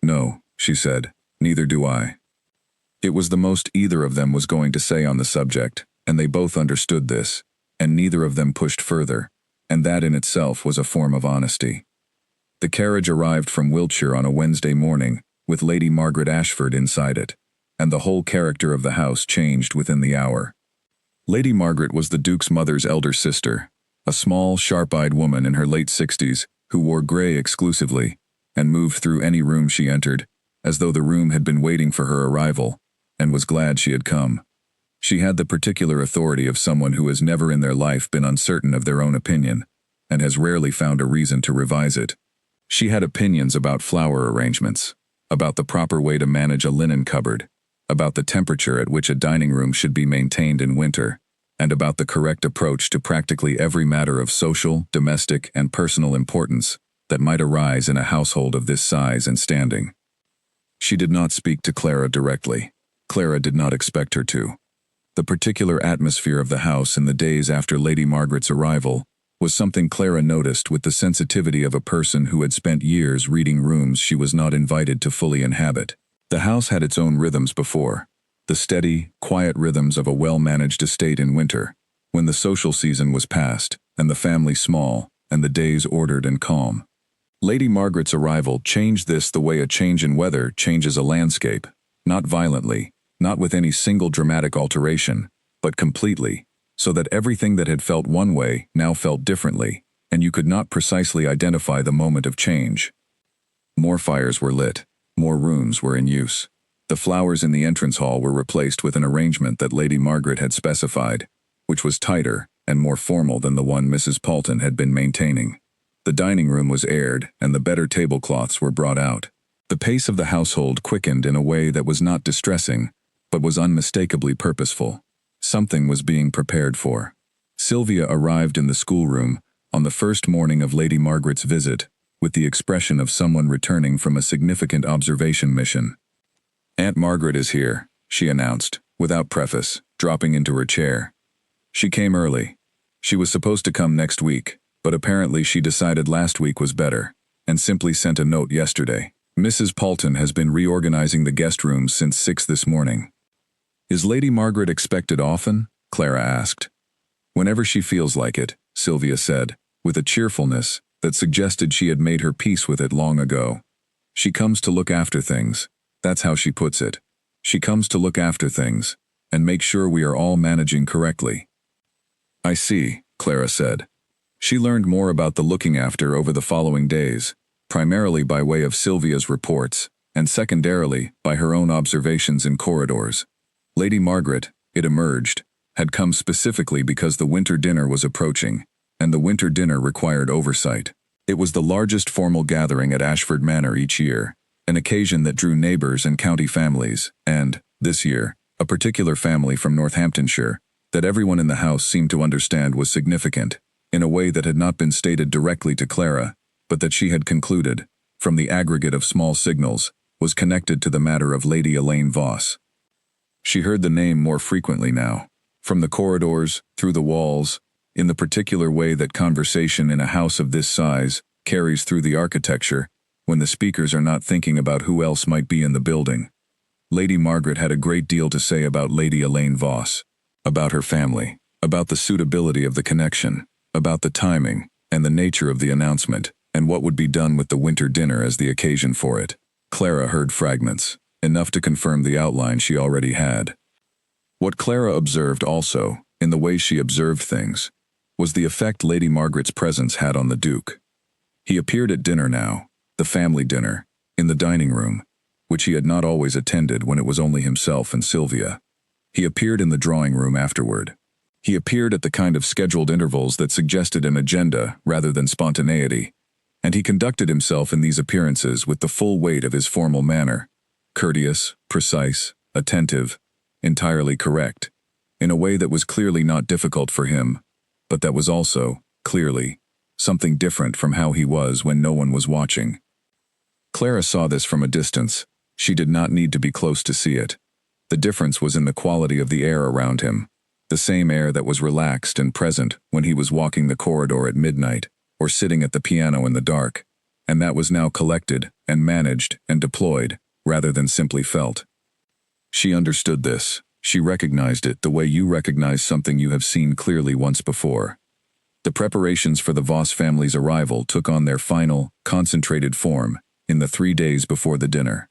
No, she said, neither do I. It was the most either of them was going to say on the subject, and they both understood this, and neither of them pushed further, and that in itself was a form of honesty. The carriage arrived from Wiltshire on a Wednesday morning, with Lady Margaret Ashford inside it, and the whole character of the house changed within the hour. Lady Margaret was the Duke's mother's elder sister, a small, sharp-eyed woman in her late 60s who wore grey exclusively and moved through any room she entered, as though the room had been waiting for her arrival, and was glad she had come. She had the particular authority of someone who has never in their life been uncertain of their own opinion, and has rarely found a reason to revise it. She had opinions about flower arrangements, about the proper way to manage a linen cupboard, about the temperature at which a dining room should be maintained in winter, and about the correct approach to practically every matter of social, domestic, and personal importance that might arise in a household of this size and standing. She did not speak to Clara directly. Clara did not expect her to. The particular atmosphere of the house in the days after Lady Margaret's arrival was something Clara noticed with the sensitivity of a person who had spent years reading rooms she was not invited to fully inhabit. The house had its own rhythms before. The steady, quiet rhythms of a well-managed estate in winter, when the social season was past, and the family small, and the days ordered and calm. Lady Margaret's arrival changed this the way a change in weather changes a landscape, not violently, not with any single dramatic alteration, but completely, so that everything that had felt one way now felt differently, and you could not precisely identify the moment of change. More fires were lit, more rooms were in use. The flowers in the entrance hall were replaced with an arrangement that Lady Margaret had specified, which was tighter and more formal than the one Mrs. Paulton had been maintaining. The dining room was aired, and the better tablecloths were brought out. The pace of the household quickened in a way that was not distressing, but was unmistakably purposeful. Something was being prepared for. Sylvia arrived in the schoolroom on the first morning of Lady Margaret's visit, with the expression of someone returning from a significant observation mission. Aunt Margaret is here, she announced, without preface, dropping into her chair. She came early. She was supposed to come next week, but apparently she decided last week was better, and simply sent a note yesterday. Mrs. Paulton has been reorganizing the guest rooms since 6 this morning. Is Lady Margaret expected often? Clara asked. Whenever she feels like it, Sylvia said, with a cheerfulness that suggested she had made her peace with it long ago. She comes to look after things. That's how she puts it. She comes to look after things and make sure we are all managing correctly. I see, Clara said. She learned more about the looking after over the following days, primarily by way of Sylvia's reports, and secondarily by her own observations in corridors. Lady Margaret, it emerged, had come specifically because the winter dinner was approaching, and the winter dinner required oversight. It was the largest formal gathering at Ashford Manor each year, an occasion that drew neighbors and county families, and, this year, a particular family from Northamptonshire, that everyone in the house seemed to understand was significant, in a way that had not been stated directly to Clara, but that she had concluded, from the aggregate of small signals, was connected to the matter of Lady Elaine Voss. She heard the name more frequently now, from the corridors, through the walls, in the particular way that conversation in a house of this size carries through the architecture, when the speakers are not thinking about who else might be in the building. Lady Margaret had a great deal to say about Lady Elaine Voss, about her family, about the suitability of the connection, about the timing and the nature of the announcement, and what would be done with the winter dinner as the occasion for it. Clara heard fragments, enough to confirm the outline she already had. What Clara observed also, in the way she observed things, was the effect Lady Margaret's presence had on the Duke. He appeared at dinner now, the family dinner, in the dining room, which he had not always attended when it was only himself and Sylvia. He appeared in the drawing room afterward. He appeared at the kind of scheduled intervals that suggested an agenda rather than spontaneity, and he conducted himself in these appearances with the full weight of his formal manner, courteous, precise, attentive, entirely correct, in a way that was clearly not difficult for him, but that was also, clearly, something different from how he was when no one was watching. Clara saw this from a distance. She did not need to be close to see it. The difference was in the quality of the air around him, the same air that was relaxed and present when he was walking the corridor at midnight, or sitting at the piano in the dark, and that was now collected and managed and deployed, rather than simply felt. She understood this. She recognized it the way you recognize something you have seen clearly once before. The preparations for the Voss family's arrival took on their final, concentrated form in the 3 days before the dinner.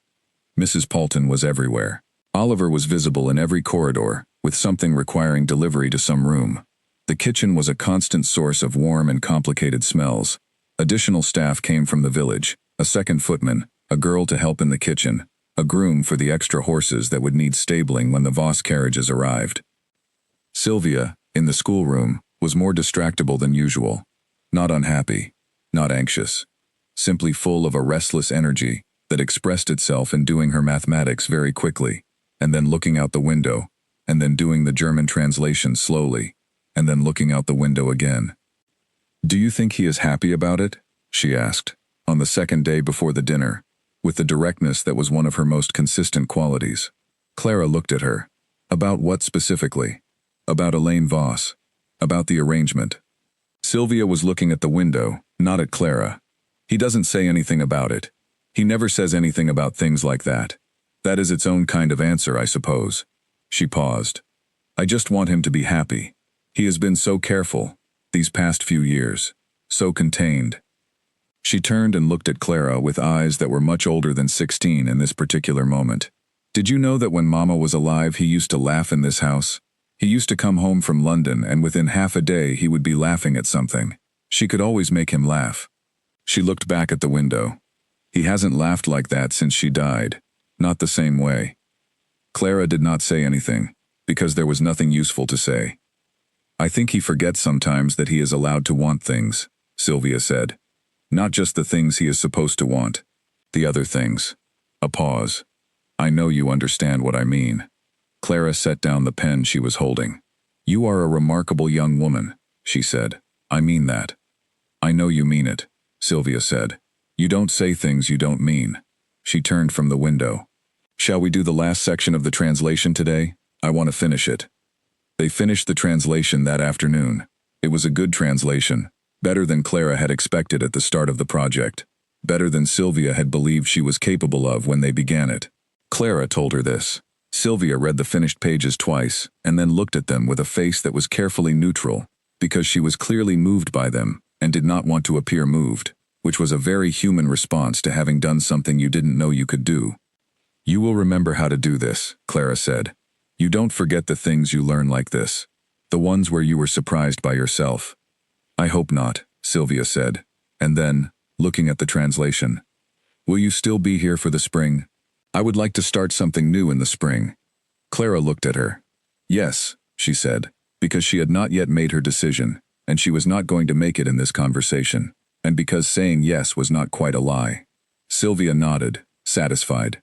Mrs. Paulton was everywhere. Oliver was visible in every corridor, with something requiring delivery to some room. The kitchen was a constant source of warm and complicated smells. Additional staff came from the village, a second footman, a girl to help in the kitchen, a groom for the extra horses that would need stabling when the Voss carriages arrived. Sylvia, in the schoolroom, was more distractible than usual. Not unhappy, not anxious, simply full of a restless energy that expressed itself in doing her mathematics very quickly, and then looking out the window, and then doing the German translation slowly, and then looking out the window again. "Do you think he is happy about it?" she asked, on the second day before the dinner, with the directness that was one of her most consistent qualities. Clara looked at her. About what specifically? About Elaine Voss. About the arrangement. Sylvia was looking at the window, not at Clara. "He doesn't say anything about it. He never says anything about things like that. That is its own kind of answer, I suppose." She paused. "I just want him to be happy. He has been so careful, these past few years, so contained." She turned and looked at Clara with eyes that were much older than 16 in this particular moment. "Did you know that when Mama was alive he used to laugh in this house? He used to come home from London and within half a day he would be laughing at something. She could always make him laugh." She looked back at the window. "He hasn't laughed like that since she died. Not the same way." Clara did not say anything, because there was nothing useful to say. "I think he forgets sometimes that he is allowed to want things," Sylvia said. "Not just the things he is supposed to want. The other things." A pause. "I know you understand what I mean." Clara set down the pen she was holding. "You are a remarkable young woman," she said. "I mean that." "I know you mean it," Sylvia said. "You don't say things you don't mean." She turned from the window. "Shall we do the last section of the translation today? I want to finish it." They finished the translation that afternoon. It was a good translation, better than Clara had expected at the start of the project, better than Sylvia had believed she was capable of when they began it. Clara told her this. Sylvia read the finished pages twice, and then looked at them with a face that was carefully neutral, because she was clearly moved by them and did not want to appear moved, which was a very human response to having done something you didn't know you could do. "You will remember how to do this," Clara said. "You don't forget the things you learn like this, the ones where you were surprised by yourself." "I hope not," Sylvia said, and then, looking at the translation, "Will you still be here for the spring? I would like to start something new in the spring." Clara looked at her. "Yes," she said, because she had not yet made her decision, and she was not going to make it in this conversation, and because saying yes was not quite a lie. Sylvia nodded, satisfied.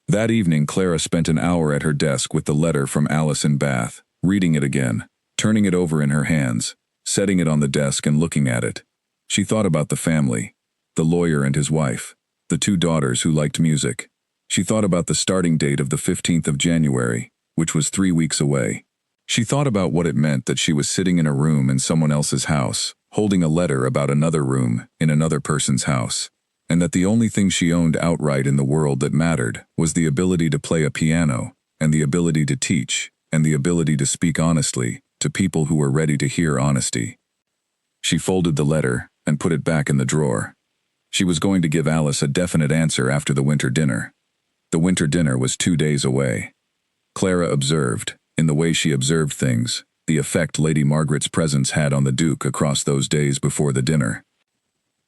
That evening Clara spent an hour at her desk with the letter from Alice in Bath, reading it again, turning it over in her hands, setting it on the desk and looking at it. She thought about the family, the lawyer and his wife, the 2 daughters who liked music. She thought about the starting date of the 15th of January, which was 3 weeks away. She thought about what it meant that she was sitting in a room in someone else's house, holding a letter about another room in another person's house, and that the only thing she owned outright in the world that mattered was the ability to play a piano, and the ability to teach, and the ability to speak honestly to people who were ready to hear honesty. She folded the letter and put it back in the drawer. She was going to give Alice a definite answer after the winter dinner. The winter dinner was 2 days away. Clara observed, in the way she observed things, the effect Lady Margaret's presence had on the Duke across those days before the dinner.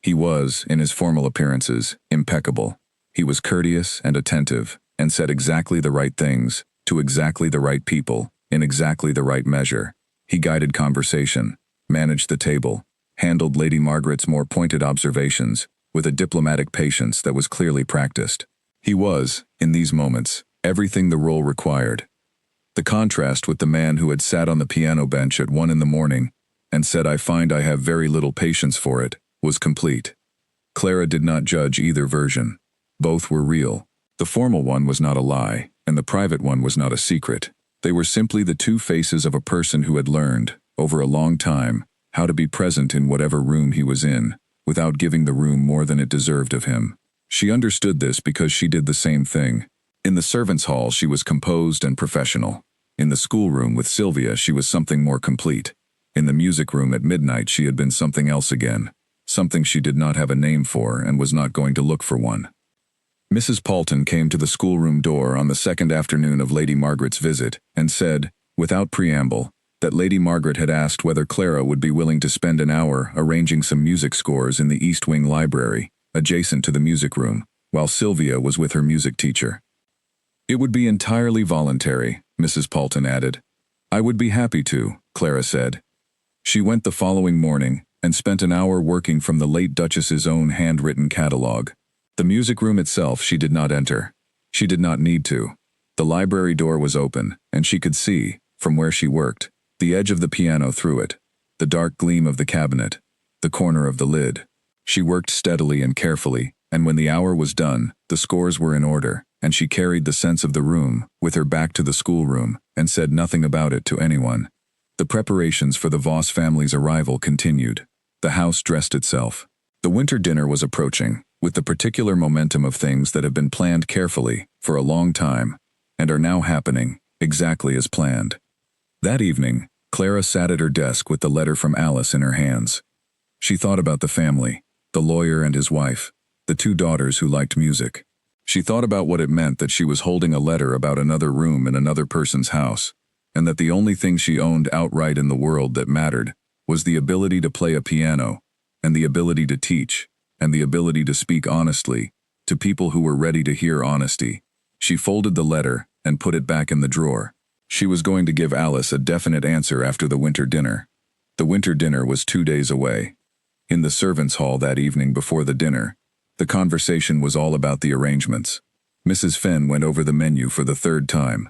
He was, in his formal appearances, impeccable. He was courteous and attentive, and said exactly the right things, to exactly the right people, in exactly the right measure. He guided conversation, managed the table, handled Lady Margaret's more pointed observations, with a diplomatic patience that was clearly practiced. He was, in these moments, everything the role required. The contrast with the man who had sat on the piano bench at 1 in the morning and said, "I find I have very little patience for it," was complete. Clara did not judge either version. Both were real. The formal one was not a lie, and the private one was not a secret. They were simply the 2 faces of a person who had learned, over a long time, how to be present in whatever room he was in, without giving the room more than it deserved of him. She understood this because she did the same thing. In the servants' hall she was composed and professional. In the schoolroom with Sylvia she was something more complete. In the music room at midnight she had been something else again, something she did not have a name for and was not going to look for one. Mrs. Paulton came to the schoolroom door on the 2nd afternoon of Lady Margaret's visit and said, without preamble, that Lady Margaret had asked whether Clara would be willing to spend an hour arranging some music scores in the East Wing library, adjacent to the music room, while Sylvia was with her music teacher. "It would be entirely voluntary," Mrs. Paulton added. "I would be happy to," Clara said. She went the following morning and spent an hour working from the late Duchess's own handwritten catalogue. The music room itself she did not enter. She did not need to. The library door was open, and she could see, from where she worked, the edge of the piano through it, the dark gleam of the cabinet, the corner of the lid. She worked steadily and carefully, and when the hour was done, the scores were in order, and she carried the sense of the room, with her back to the schoolroom, and said nothing about it to anyone. The preparations for the Voss family's arrival continued. The house dressed itself. The winter dinner was approaching, with the particular momentum of things that have been planned carefully, for a long time, and are now happening, exactly as planned. That evening, Clara sat at her desk with the letter from Alice in her hands. She thought about the family, the lawyer and his wife, the 2 daughters who liked music. She thought about what it meant that she was holding a letter about another room in another person's house, and that the only thing she owned outright in the world that mattered was the ability to play a piano, and the ability to teach, and the ability to speak honestly to people who were ready to hear honesty. She folded the letter and put it back in the drawer. She was going to give Alice a definite answer after the winter dinner. The winter dinner was 2 days away. In the servants' hall that evening before the dinner, the conversation was all about the arrangements. Mrs. Fenn went over the menu for the 3rd time.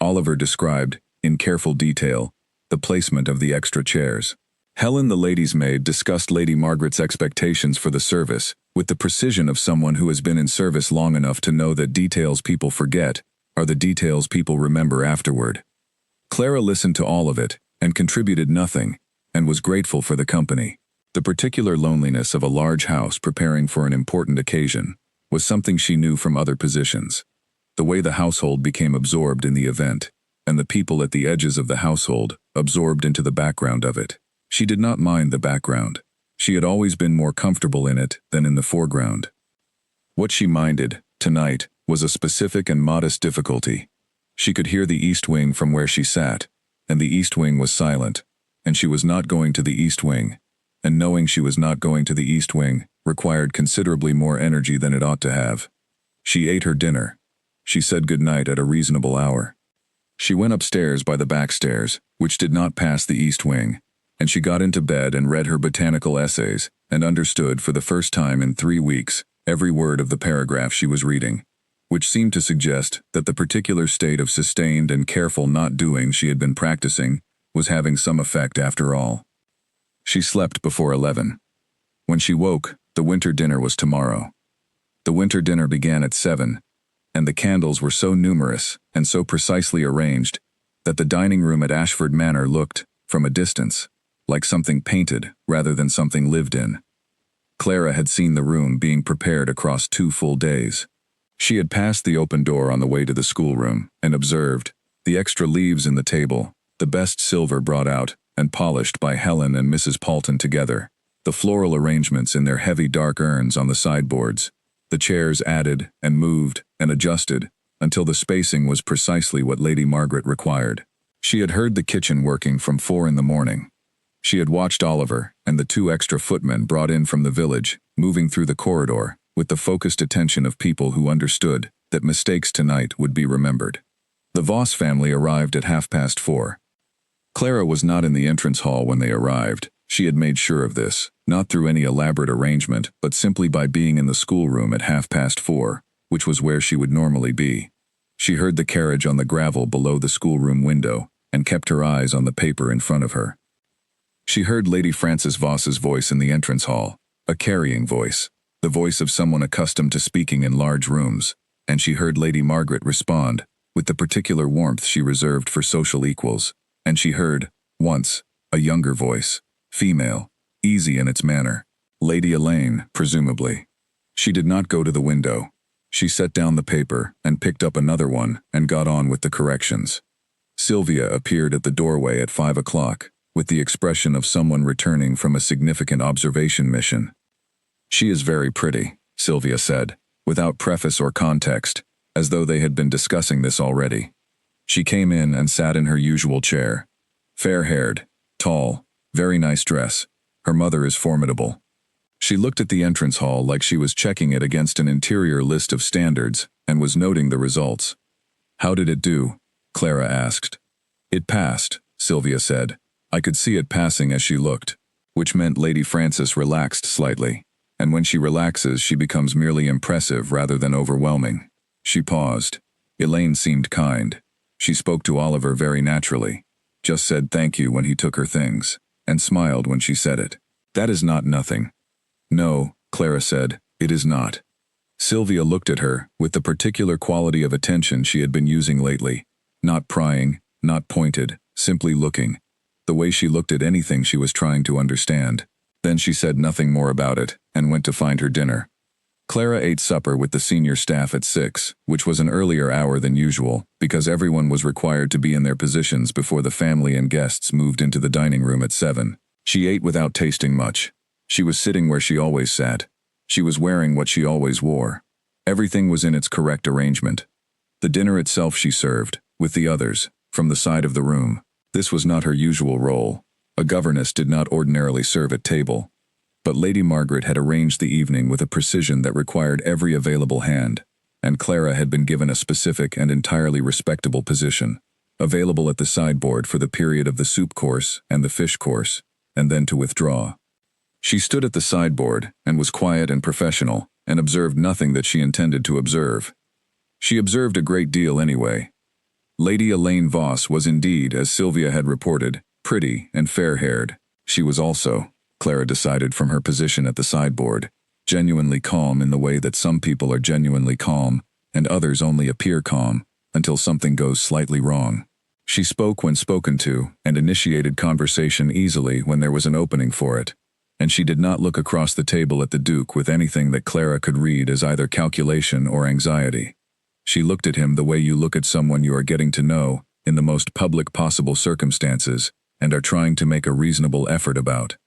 Oliver described, in careful detail, the placement of the extra chairs. Helen, the lady's maid, discussed Lady Margaret's expectations for the service, with the precision of someone who has been in service long enough to know that details people forget are the details people remember afterward. Clara listened to all of it, and contributed nothing, and was grateful for the company. The particular loneliness of a large house preparing for an important occasion was something she knew from other positions. The way the household became absorbed in the event, and the people at the edges of the household absorbed into the background of it. She did not mind the background. She had always been more comfortable in it than in the foreground. What she minded, tonight, was a specific and modest difficulty. She could hear the east wing from where she sat, and the east wing was silent, and she was not going to the east wing, and knowing she was not going to the east wing required considerably more energy than it ought to have. She ate her dinner. She said good night at a reasonable hour. She went upstairs by the back stairs, which did not pass the east wing, and she got into bed and read her botanical essays, and understood for the first time in 3 weeks every word of the paragraph she was reading, which seemed to suggest that the particular state of sustained and careful not doing she had been practicing was having some effect after all. She slept before 11. When she woke, the winter dinner was tomorrow. The winter dinner began at 7, and the candles were so numerous and so precisely arranged that the dining room at Ashford Manor looked, from a distance, like something painted rather than something lived in. Clara had seen the room being prepared across 2 full days. She had passed the open door on the way to the schoolroom and observed the extra leaves in the table, the best silver brought out and polished by Helen and Mrs. Paulton together, the floral arrangements in their heavy dark urns on the sideboards, the chairs added and moved and adjusted until the spacing was precisely what Lady Margaret required. She had heard the kitchen working from 4 in the morning. She had watched Oliver and the 2 extra footmen brought in from the village, moving through the corridor, with the focused attention of people who understood that mistakes tonight would be remembered. The Voss family arrived at 4:30. Clara was not in the entrance hall when they arrived. She had made sure of this, not through any elaborate arrangement, but simply by being in the schoolroom at 4:30, which was where she would normally be. She heard the carriage on the gravel below the schoolroom window and kept her eyes on the paper in front of her. She heard Lady Frances Voss's voice in the entrance hall, a carrying voice, the voice of someone accustomed to speaking in large rooms, and she heard Lady Margaret respond, with the particular warmth she reserved for social equals, and she heard, once, a younger voice, female, easy in its manner, Lady Elaine, presumably. She did not go to the window. She set down the paper and picked up another one and got on with the corrections. Sylvia appeared at the doorway at 5 o'clock, with the expression of someone returning from a significant observation mission. "She is very pretty," Sylvia said, without preface or context, as though they had been discussing this already. She came in and sat in her usual chair. Fair-haired, tall, very nice dress. Her mother is formidable. She looked at the entrance hall like she was checking it against an interior list of standards and was noting the results. "How did it do?" Clara asked. "It passed," Sylvia said. I could see it passing as she looked, which meant Lady Frances relaxed slightly, and when she relaxes she becomes merely impressive rather than overwhelming. She paused. Elaine seemed kind. She spoke to Oliver very naturally, just said thank you when he took her things, and smiled when she said it. "That is not nothing." "No," Clara said, "it is not." Sylvia looked at her with the particular quality of attention she had been using lately, not prying, not pointed, simply looking, the way she looked at anything she was trying to understand. Then she said nothing more about it, and went to find her dinner. Clara ate supper with the senior staff at 6, which was an earlier hour than usual, because everyone was required to be in their positions before the family and guests moved into the dining room at 7. She ate without tasting much. She was sitting where she always sat. She was wearing what she always wore. Everything was in its correct arrangement. The dinner itself she served, with the others, from the side of the room. This was not her usual role. A governess did not ordinarily serve at table. But Lady Margaret had arranged the evening with a precision that required every available hand, and Clara had been given a specific and entirely respectable position, available at the sideboard for the period of the soup course and the fish course, and then to withdraw. She stood at the sideboard and was quiet and professional, and observed nothing that she intended to observe. She observed a great deal anyway. Lady Elaine Voss was indeed, as Sylvia had reported, pretty and fair-haired. She was also, Clara decided from her position at the sideboard, genuinely calm in the way that some people are genuinely calm, and others only appear calm, until something goes slightly wrong. She spoke when spoken to, and initiated conversation easily when there was an opening for it, and she did not look across the table at the Duke with anything that Clara could read as either calculation or anxiety. She looked at him the way you look at someone you are getting to know, in the most public possible circumstances, and are trying to make a reasonable effort about.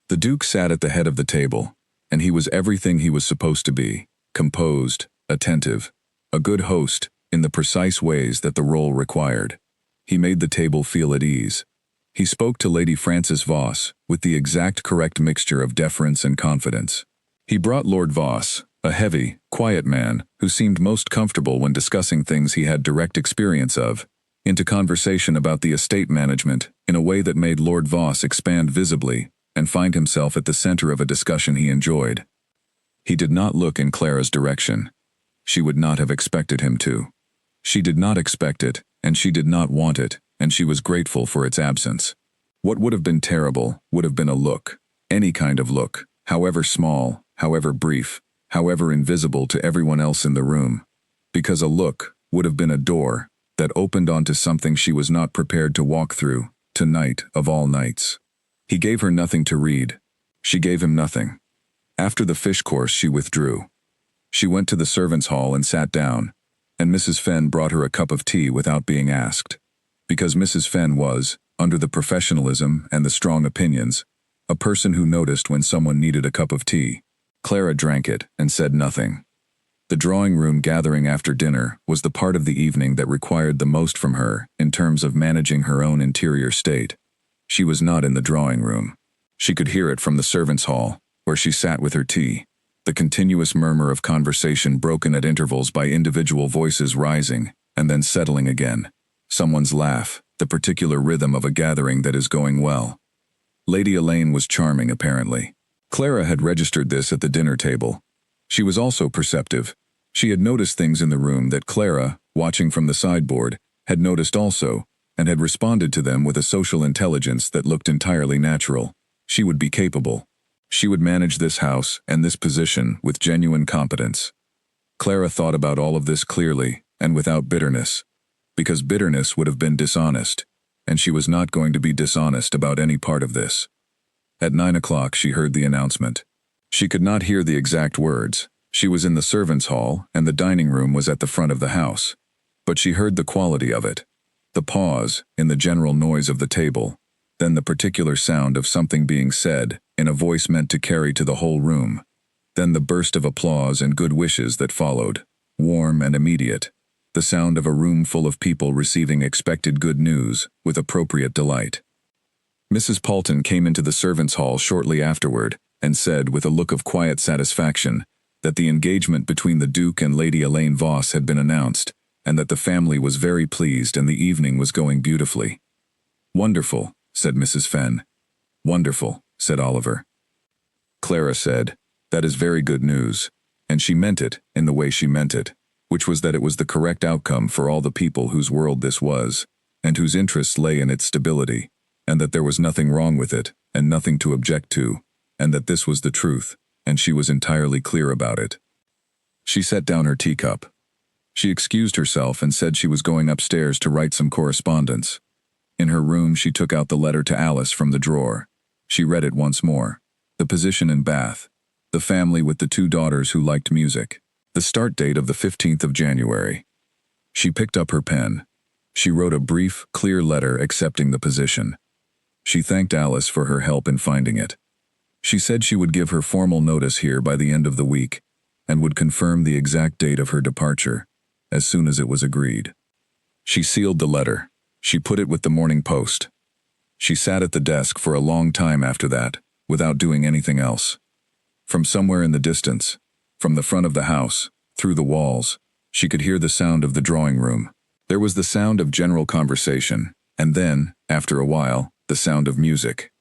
The Duke sat at the head of the table, and he was everything he was supposed to be: composed, attentive, a good host in the precise ways that the role required. He made the table feel at ease. He spoke to Lady Frances Voss with the exact correct mixture of deference and confidence. He brought Lord Voss, a heavy, quiet man who seemed most comfortable when discussing things he had direct experience of, into conversation about the estate management in a way that made Lord Voss expand visibly and find himself at the center of a discussion he enjoyed. He did not look in Clara's direction. She would not have expected him to. She did not expect it, and she did not want it, and she was grateful for its absence. What would have been terrible would have been a look, any kind of look, however small, however brief, however invisible to everyone else in the room, because a look would have been a door that opened onto something she was not prepared to walk through, tonight of all nights. He gave her nothing to read. She gave him nothing. After the fish course she withdrew. She went to the servants' hall and sat down, and Mrs. Fenn brought her a cup of tea without being asked, because Mrs. Fenn was, under the professionalism and the strong opinions, a person who noticed when someone needed a cup of tea. Clara drank it and said nothing. The drawing-room gathering after dinner was the part of the evening that required the most from her in terms of managing her own interior state. She was not in the drawing-room. She could hear it from the servants' hall, where she sat with her tea, the continuous murmur of conversation broken at intervals by individual voices rising and then settling again. Someone's laugh, the particular rhythm of a gathering that is going well. Lady Elaine was charming, apparently. Clara had registered this at the dinner table. She was also perceptive. She had noticed things in the room that Clara, watching from the sideboard, had noticed also, and had responded to them with a social intelligence that looked entirely natural. She would be capable. She would manage this house and this position with genuine competence. Clara thought about all of this clearly and without bitterness, because bitterness would have been dishonest, and she was not going to be dishonest about any part of this. At 9 o'clock she heard the announcement. She could not hear the exact words. She was in the servants' hall and the dining room was at the front of the house. But she heard the quality of it. The pause in the general noise of the table, then the particular sound of something being said in a voice meant to carry to the whole room, then the burst of applause and good wishes that followed, warm and immediate, the sound of a room full of people receiving expected good news with appropriate delight. Mrs. Paulton came into the servants' hall shortly afterward and said with a look of quiet satisfaction that the engagement between the Duke and Lady Elaine Voss had been announced, and that the family was very pleased and the evening was going beautifully. "Wonderful," said Mrs. Fenn. "Wonderful," said Oliver. Clara said, "That is very good news," and she meant it in the way she meant it, which was that it was the correct outcome for all the people whose world this was, and whose interests lay in its stability, and that there was nothing wrong with it, and nothing to object to, and that this was the truth, and she was entirely clear about it. She set down her teacup. She excused herself and said she was going upstairs to write some correspondence. In her room she took out the letter to Alice from the drawer. She read it once more. The position in Bath. The family with the 2 daughters who liked music. The start date of the 15th of January. She picked up her pen. She wrote a brief, clear letter accepting the position. She thanked Alice for her help in finding it. She said she would give her formal notice here by the end of the week, and would confirm the exact date of her departure, as soon as it was agreed. She sealed the letter. She put it with the Morning Post. She sat at the desk for a long time after that, without doing anything else. From somewhere in the distance, from the front of the house, through the walls, she could hear the sound of the drawing room. There was the sound of general conversation, and then, after a while, the sound of music.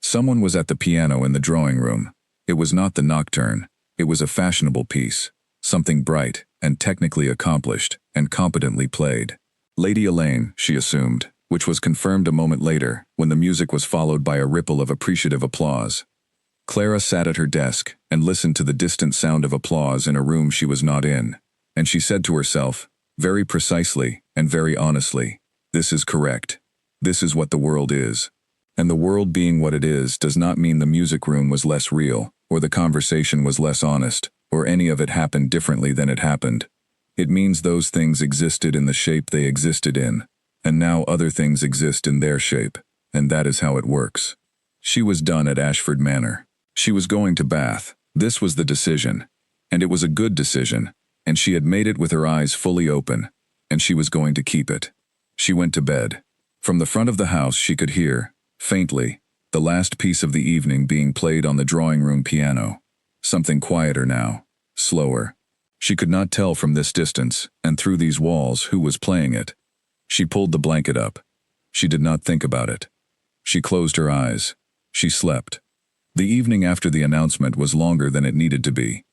Someone was at the piano in the drawing room. It was not the nocturne. It was a fashionable piece, something bright and technically accomplished and competently played. Lady Elaine, she assumed, which was confirmed a moment later when the music was followed by a ripple of appreciative applause. Clara sat at her desk and listened to the distant sound of applause in a room she was not in, and she said to herself, very precisely and very honestly, "This is correct. This is what the world is." And the world being what it is does not mean the music room was less real, or the conversation was less honest, or any of it happened differently than it happened. It means those things existed in the shape they existed in, and now other things exist in their shape. and that is how it works. She was done at Ashford Manor. She was going to Bath. This was the decision. And it was a good decision, and she had made it with her eyes fully open, and she was going to keep it. She went to bed. From the front of the house she could hear, faintly, the last piece of the evening being played on the drawing-room piano. Something quieter now, slower. She could not tell from this distance, and through these walls, who was playing it. She pulled the blanket up. She did not think about it. She closed her eyes. She slept. The evening after the announcement was longer than it needed to be.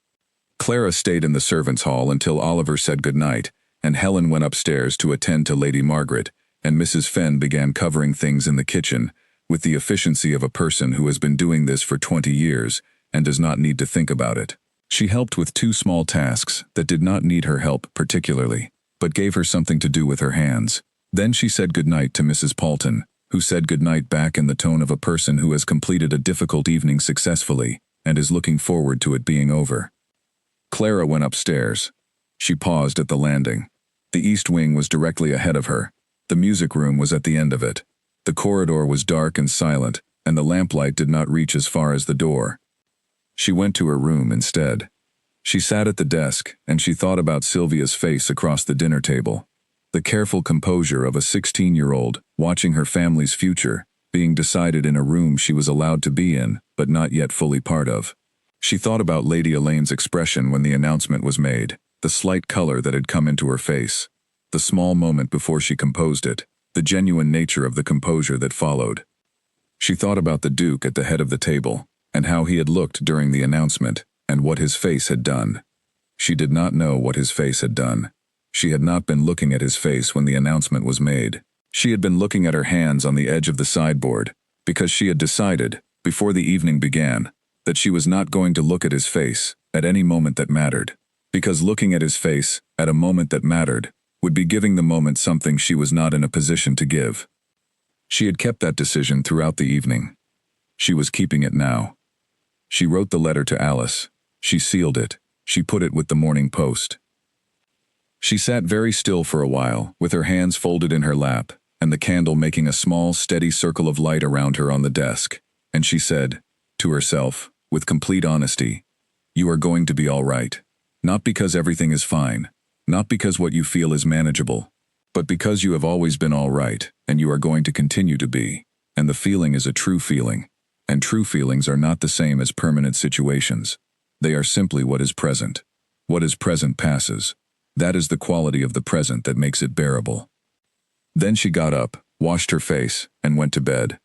Clara stayed in the servants' hall until Oliver said goodnight, and Helen went upstairs to attend to Lady Margaret, and Mrs. Fenn began covering things in the kitchen, with the efficiency of a person who has been doing this for 20 years and does not need to think about it. She helped with 2 small tasks that did not need her help particularly, but gave her something to do with her hands. Then she said goodnight to Mrs. Paulton, who said goodnight back in the tone of a person who has completed a difficult evening successfully and is looking forward to it being over. Clara went upstairs. She paused at the landing. The east wing was directly ahead of her. The music room was at the end of it. The corridor was dark and silent, and the lamplight did not reach as far as the door. She went to her room instead. She sat at the desk, and she thought about Sylvia's face across the dinner table. The careful composure of a 16-year-old, watching her family's future, being decided in a room she was allowed to be in, but not yet fully part of. She thought about Lady Elaine's expression when the announcement was made, the slight color that had come into her face, the small moment before she composed it, the genuine nature of the composure that followed. She thought about the Duke at the head of the table, and how he had looked during the announcement, and what his face had done. She did not know what his face had done. She had not been looking at his face when the announcement was made. She had been looking at her hands on the edge of the sideboard, because she had decided, before the evening began, that she was not going to look at his face at any moment that mattered, because looking at his face at a moment that mattered would be giving the moment something she was not in a position to give. She had kept that decision throughout the evening. She was keeping it now. She wrote the letter to Alice. She sealed it. She put it with the Morning Post. She sat very still for a while, with her hands folded in her lap, and the candle making a small, steady circle of light around her on the desk, and she said, to herself, with complete honesty, "You are going to be all right. Not because everything is fine, not because what you feel is manageable, but because you have always been all right, and you are going to continue to be, and the feeling is a true feeling, and true feelings are not the same as permanent situations. They are simply what is present. What is present passes. That is the quality of the present that makes it bearable." Then she got up, washed her face, and went to bed.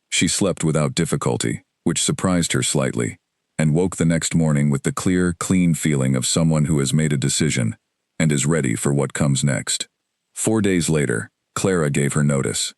She slept without difficulty, which surprised her slightly, and woke the next morning with the clear, clean feeling of someone who has made a decision and is ready for what comes next. 4 days later, Clara gave her notice.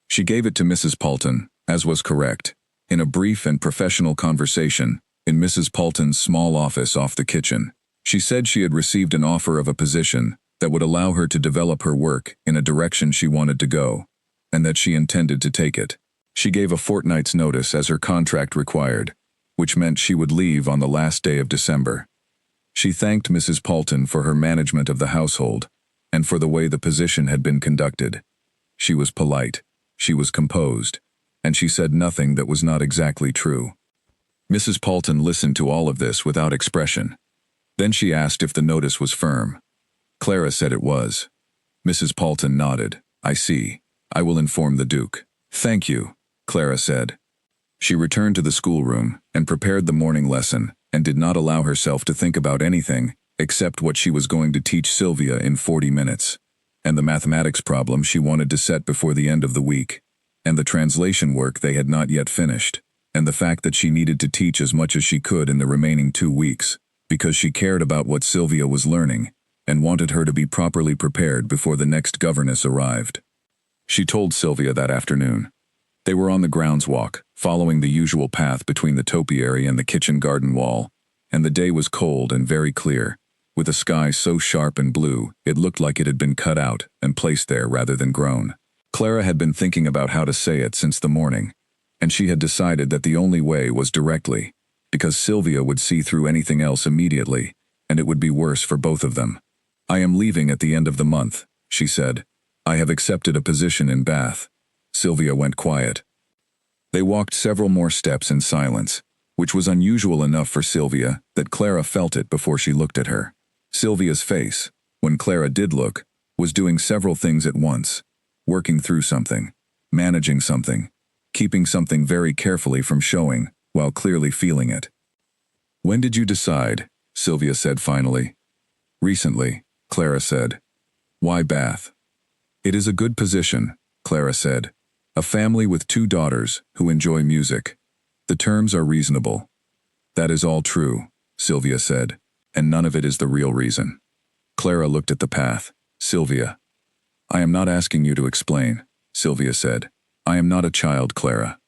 She gave it to Mrs. Paulton, as was correct, in a brief and professional conversation, in Mrs. Paulton's small office off the kitchen. She said she had received an offer of a position that would allow her to develop her work in a direction she wanted to go, and that she intended to take it. She gave a fortnight's notice as her contract required, which meant she would leave on the last day of December. She thanked Mrs. Paulton for her management of the household, and for the way the position had been conducted. She was polite, she was composed, and she said nothing that was not exactly true. Mrs. Paulton listened to all of this without expression. Then she asked if the notice was firm. Clara said it was. Mrs. Paulton nodded. "I see. I will inform the Duke." "Thank you," Clara said. She returned to the schoolroom and prepared the morning lesson and did not allow herself to think about anything except what she was going to teach Sylvia in 40 minutes, and the mathematics problem she wanted to set before the end of the week, and the translation work they had not yet finished, and the fact that she needed to teach as much as she could in the remaining 2 weeks, because she cared about what Sylvia was learning and wanted her to be properly prepared before the next governess arrived. She told Sylvia that afternoon. They were on the grounds walk, following the usual path between the topiary and the kitchen garden wall, and the day was cold and very clear, with a sky so sharp and blue it looked like it had been cut out and placed there rather than grown. Clara had been thinking about how to say it since the morning, and she had decided that the only way was directly, because Sylvia would see through anything else immediately, and it would be worse for both of them. "I am leaving at the end of the month," she said. "I have accepted a position in Bath." Sylvia went quiet. They walked several more steps in silence, which was unusual enough for Sylvia that Clara felt it before she looked at her. Sylvia's face, when Clara did look, was doing several things at once, working through something, managing something, keeping something very carefully from showing, while clearly feeling it. "When did you decide?" Sylvia said finally. "Recently," Clara said. "Why Bath?" "It is a good position," Clara said. "A family with 2 daughters who enjoy music. The terms are reasonable." "That is all true," Sylvia said, "and none of it is the real reason." Clara looked at the path. "Sylvia." "I am not asking you to explain," Sylvia said. "I am not a child, Clara.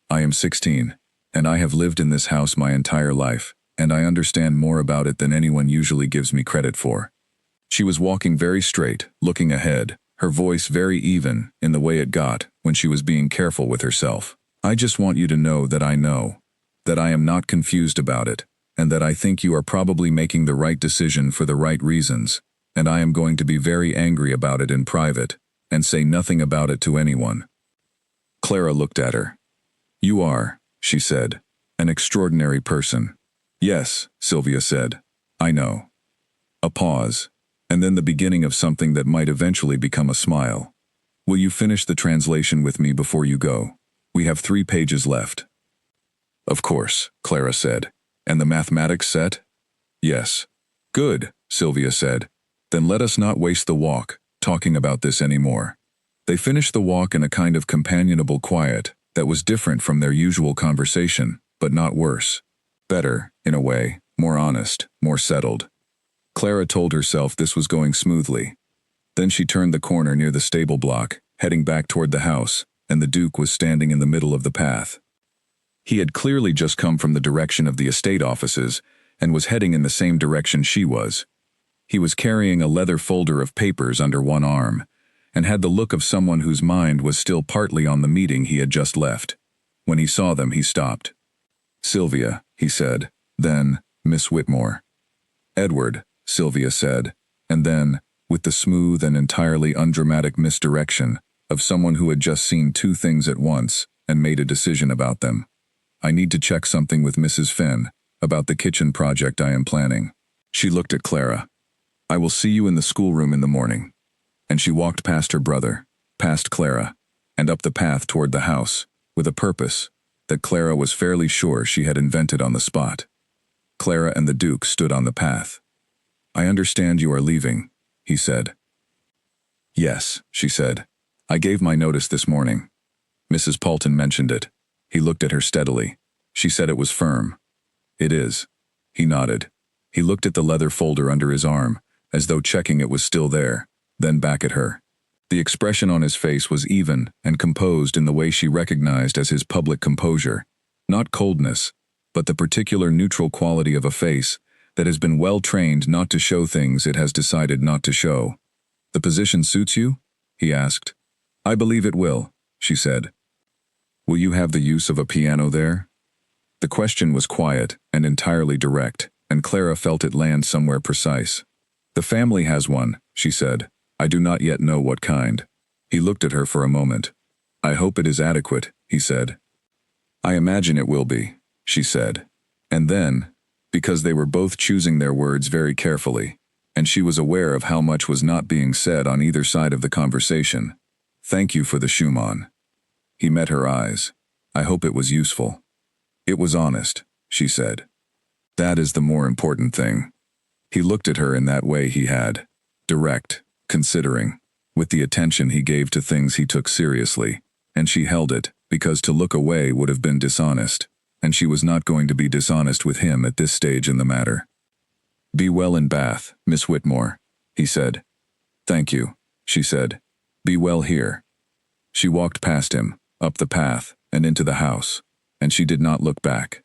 I am 16, and I have lived in this house my entire life, and I understand more about it than anyone usually gives me credit for." She was walking very straight, looking ahead, her voice very even in the way it got when she was being careful with herself. "I just want you to know, that I am not confused about it, and that I think you are probably making the right decision for the right reasons, and I am going to be very angry about it in private, and say nothing about it to anyone." Clara looked at her. "You are," she said, "an extraordinary person." "Yes," Sylvia said. "I know." A pause, and then the beginning of something that might eventually become a smile. "Will you finish the translation with me before you go? We have 3 pages left." "Of course," Clara said. "And the mathematics set?" "Yes." "Good," Sylvia said. "Then let us not waste the walk talking about this anymore." They finished the walk in a kind of companionable quiet that was different from their usual conversation, but not worse. Better, in a way, more honest, more settled. Clara told herself this was going smoothly. Then she turned the corner near the stable block, heading back toward the house, and the Duke was standing in the middle of the path. He had clearly just come from the direction of the estate offices and was heading in the same direction she was. He was carrying a leather folder of papers under one arm, and had the look of someone whose mind was still partly on the meeting he had just left. When he saw them, he stopped. "Sylvia," he said, then, "Miss Whitmore." "Edward," Sylvia said, and then, with the smooth and entirely undramatic misdirection of someone who had just seen 2 things at once and made a decision about them, "I need to check something with Mrs. Finn about the kitchen project I am planning." She looked at Clara. "I will see you in the schoolroom in the morning." And she walked past her brother, past Clara, and up the path toward the house, with a purpose that Clara was fairly sure she had invented on the spot. Clara and the Duke stood on the path. "I understand you are leaving," he said. "Yes," she said. "I gave my notice this morning. Mrs. Paulton mentioned it." He looked at her steadily. She said it was firm. "It is." He nodded. He looked at the leather folder under his arm, as though checking it was still there, then back at her. The expression on his face was even and composed in the way she recognized as his public composure, not coldness, but the particular neutral quality of a face that has been well trained not to show things it has decided not to show. "The position suits you?" he asked. "I believe it will," she said. "Will you have the use of a piano there?" The question was quiet and entirely direct, and Clara felt it land somewhere precise. "The family has one," she said. "I do not yet know what kind." He looked at her for a moment. "I hope it is adequate," he said. "I imagine it will be," she said. And then, because they were both choosing their words very carefully, and she was aware of how much was not being said on either side of the conversation, "Thank you for the Schumann." He met her eyes. "I hope it was useful." "It was honest," she said. "That is the more important thing." He looked at her in that way he had, direct, considering, with the attention he gave to things he took seriously, and she held it, because to look away would have been dishonest, and she was not going to be dishonest with him at this stage in the matter. "Be well in Bath, Miss Whitmore," he said. "Thank you," she said. "Be well here." She walked past him, up the path, and into the house, and she did not look back.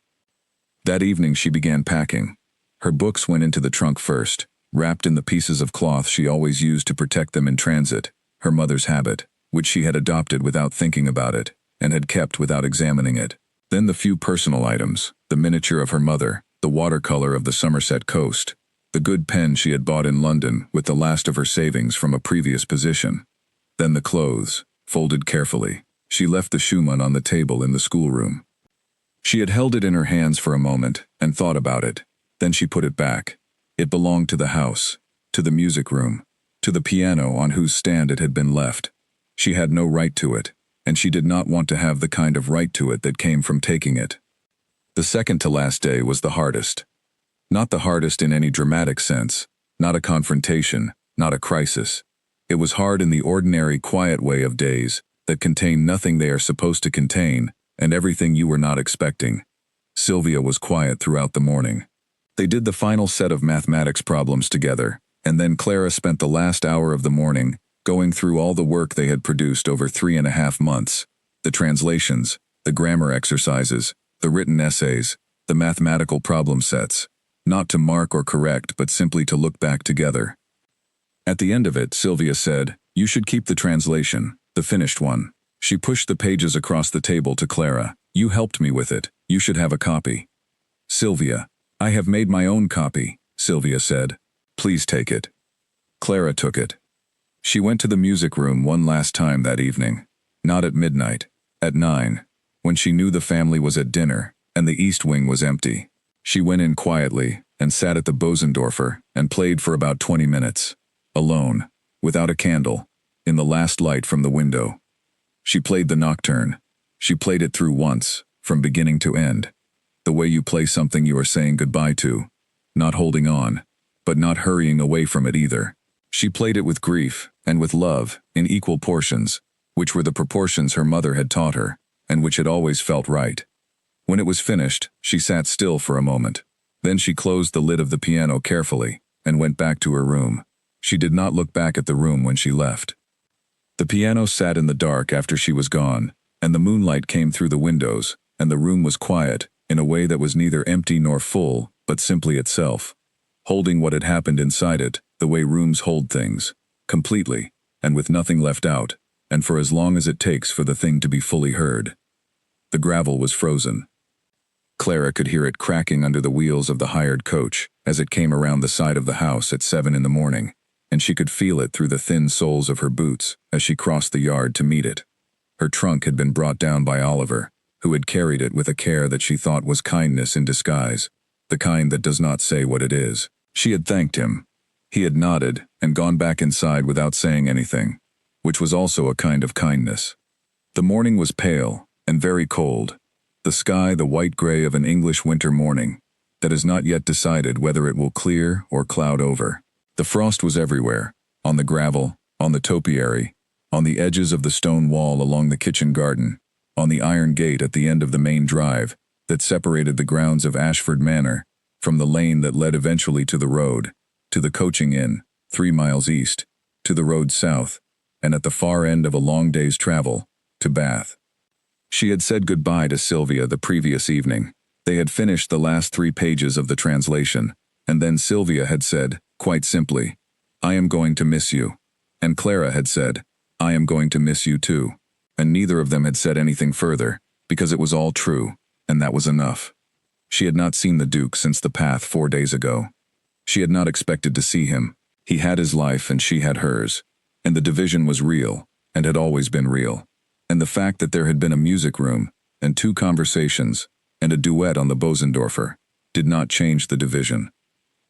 That evening she began packing. Her books went into the trunk first, wrapped in the pieces of cloth she always used to protect them in transit, her mother's habit, which she had adopted without thinking about it, and had kept without examining it. Then the few personal items, the miniature of her mother, the watercolor of the Somerset coast, the good pen she had bought in London with the last of her savings from a previous position. Then the clothes, folded carefully. She left the Schumann on the table in the schoolroom. She had held it in her hands for a moment and thought about it. Then she put it back. It belonged to the house, to the music room, to the piano on whose stand it had been left. She had no right to it, and she did not want to have the kind of right to it that came from taking it. The second to last day was the hardest. Not the hardest in any dramatic sense, not a confrontation, not a crisis. It was hard in the ordinary, quiet way of days that contain nothing they are supposed to contain and everything you were not expecting. Sylvia was quiet throughout the morning. They did the final set of mathematics problems together, and then Clara spent the last hour of the morning going through all the work they had produced over 3.5 months, the translations, the grammar exercises, the written essays, the mathematical problem sets, not to mark or correct but simply to look back together. At the end of it, Sylvia said, "You should keep the translation, the finished one." She pushed the pages across the table to Clara. "You helped me with it. You should have a copy." "Sylvia, I have made my own copy," Sylvia said. "Please take it." Clara took it. She went to the music room one last time that evening. Not at midnight. At 9, when she knew the family was at dinner and the east wing was empty. She went in quietly and sat at the Bosendorfer and played for about 20 minutes. Alone, without a candle, in the last light from the window. She played the nocturne. She played it through once, from beginning to end. The way you play something you are saying goodbye to, not holding on, but not hurrying away from it either. She played it with grief and with love in equal portions, which were the proportions her mother had taught her, and which had always felt right. When it was finished, she sat still for a moment. Then she closed the lid of the piano carefully and went back to her room. She did not look back at the room when she left. The piano sat in the dark after she was gone, and the moonlight came through the windows, and the room was quiet, in a way that was neither empty nor full, but simply itself, holding what had happened inside it, the way rooms hold things, completely, and with nothing left out, and for as long as it takes for the thing to be fully heard. The gravel was frozen. Clara could hear it cracking under the wheels of the hired coach as it came around the side of the house at 7 in the morning, and she could feel it through the thin soles of her boots as she crossed the yard to meet it. Her trunk had been brought down by Oliver, who had carried it with a care that she thought was kindness in disguise, the kind that does not say what it is. She had thanked him. He had nodded and gone back inside without saying anything, which was also a kind of kindness. The morning was pale and very cold, the sky the white-gray of an English winter morning that has not yet decided whether it will clear or cloud over. The frost was everywhere, on the gravel, on the topiary, on the edges of the stone wall along the kitchen garden, on the iron gate at the end of the main drive that separated the grounds of Ashford Manor from the lane that led eventually to the road, to the coaching inn, 3 miles east, to the road south, and at the far end of a long day's travel, to Bath. She had said goodbye to Sylvia the previous evening. They had finished the last 3 pages of the translation, and then Sylvia had said, quite simply, "I am going to miss you." And Clara had said, "I am going to miss you too." And neither of them had said anything further, because it was all true, and that was enough. She had not seen the Duke since the path 4 days ago. She had not expected to see him. He had his life and she had hers, and the division was real, and had always been real. And the fact that there had been a music room, and 2 conversations, and a duet on the Bosendorfer, did not change the division.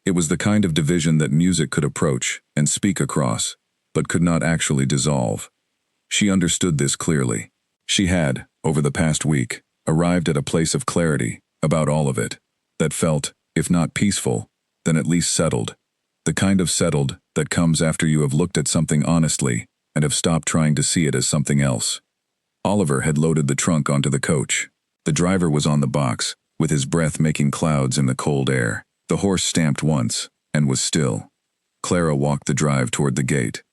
It was the kind of division that music could approach and speak across, but could not actually dissolve. She understood this clearly. She had, over the past week, arrived at a place of clarity about all of it, that felt, if not peaceful, then at least settled. The kind of settled that comes after you have looked at something honestly and have stopped trying to see it as something else. Oliver had loaded the trunk onto the coach. The driver was on the box, with his breath making clouds in the cold air. The horse stamped once, and was still. Clara walked the drive toward the gate.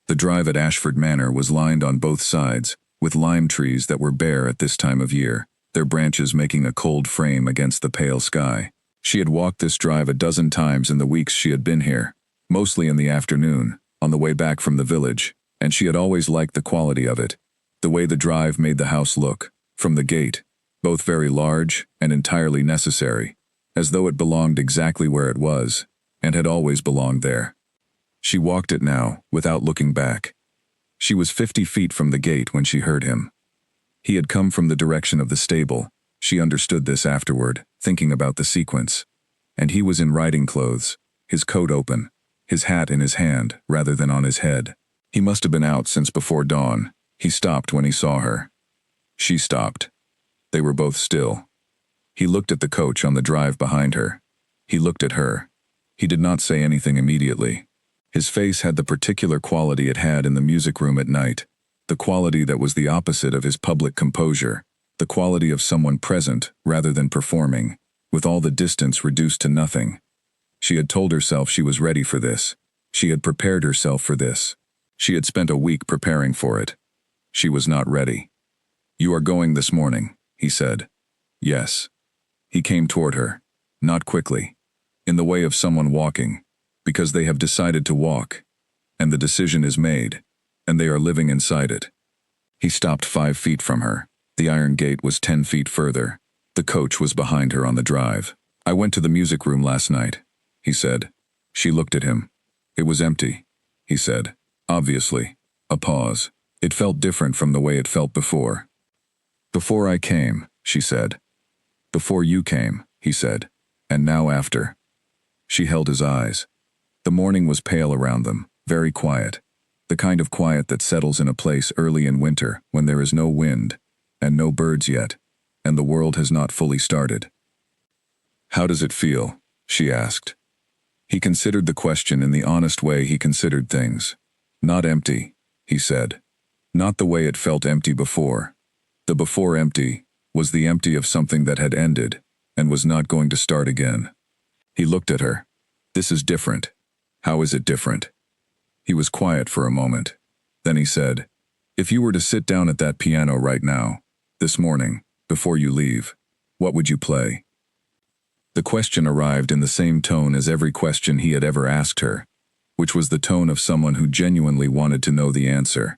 The drive at Ashford Manor was lined on both sides, with lime trees that were bare at this time of year, their branches making a cold frame against the pale sky. She had walked this drive a dozen times in the weeks she had been here, mostly in the afternoon, on the way back from the village, and she had always liked the quality of it, the way the drive made the house look, from the gate, both very large and entirely necessary, as though it belonged exactly where it was, and had always belonged there. She walked it now, without looking back. She was 50 feet from the gate when she heard him. He had come from the direction of the stable. She understood this afterward, thinking about the sequence. And he was in riding clothes, his coat open, his hat in his hand rather than on his head. He must have been out since before dawn. He stopped when he saw her. She stopped. They were both still. He looked at the coach on the drive behind her. He looked at her. He did not say anything immediately. His face had the particular quality it had in the music room at night, the quality that was the opposite of his public composure, the quality of someone present rather than performing, with all the distance reduced to nothing. She had told herself she was ready for this. She had prepared herself for this. She had spent a week preparing for it. She was not ready. "You are going this morning," he said. "Yes." He came toward her, not quickly, in the way of someone walking, because they have decided to walk, and the decision is made, and they are living inside it. He stopped 5 feet from her. The iron gate was 10 feet further. The coach was behind her on the drive. "I went to the music room last night," he said. She looked at him. "It was empty," he said. Obviously. A pause. It felt different from the way it felt before. "Before I came," she said. "Before you came," he said. "And now after." She held his eyes. The morning was pale around them, very quiet. The kind of quiet that settles in a place early in winter when there is no wind, and no birds yet, and the world has not fully started. "How does it feel?" she asked. He considered the question in the honest way he considered things. "Not empty," he said. "Not the way it felt empty before. The before empty was the empty of something that had ended and was not going to start again." He looked at her. "This is different. How is it different?" He was quiet for a moment. Then he said, "If you were to sit down at that piano right now, this morning, before you leave, what would you play?" The question arrived in the same tone as every question he had ever asked her, which was the tone of someone who genuinely wanted to know the answer.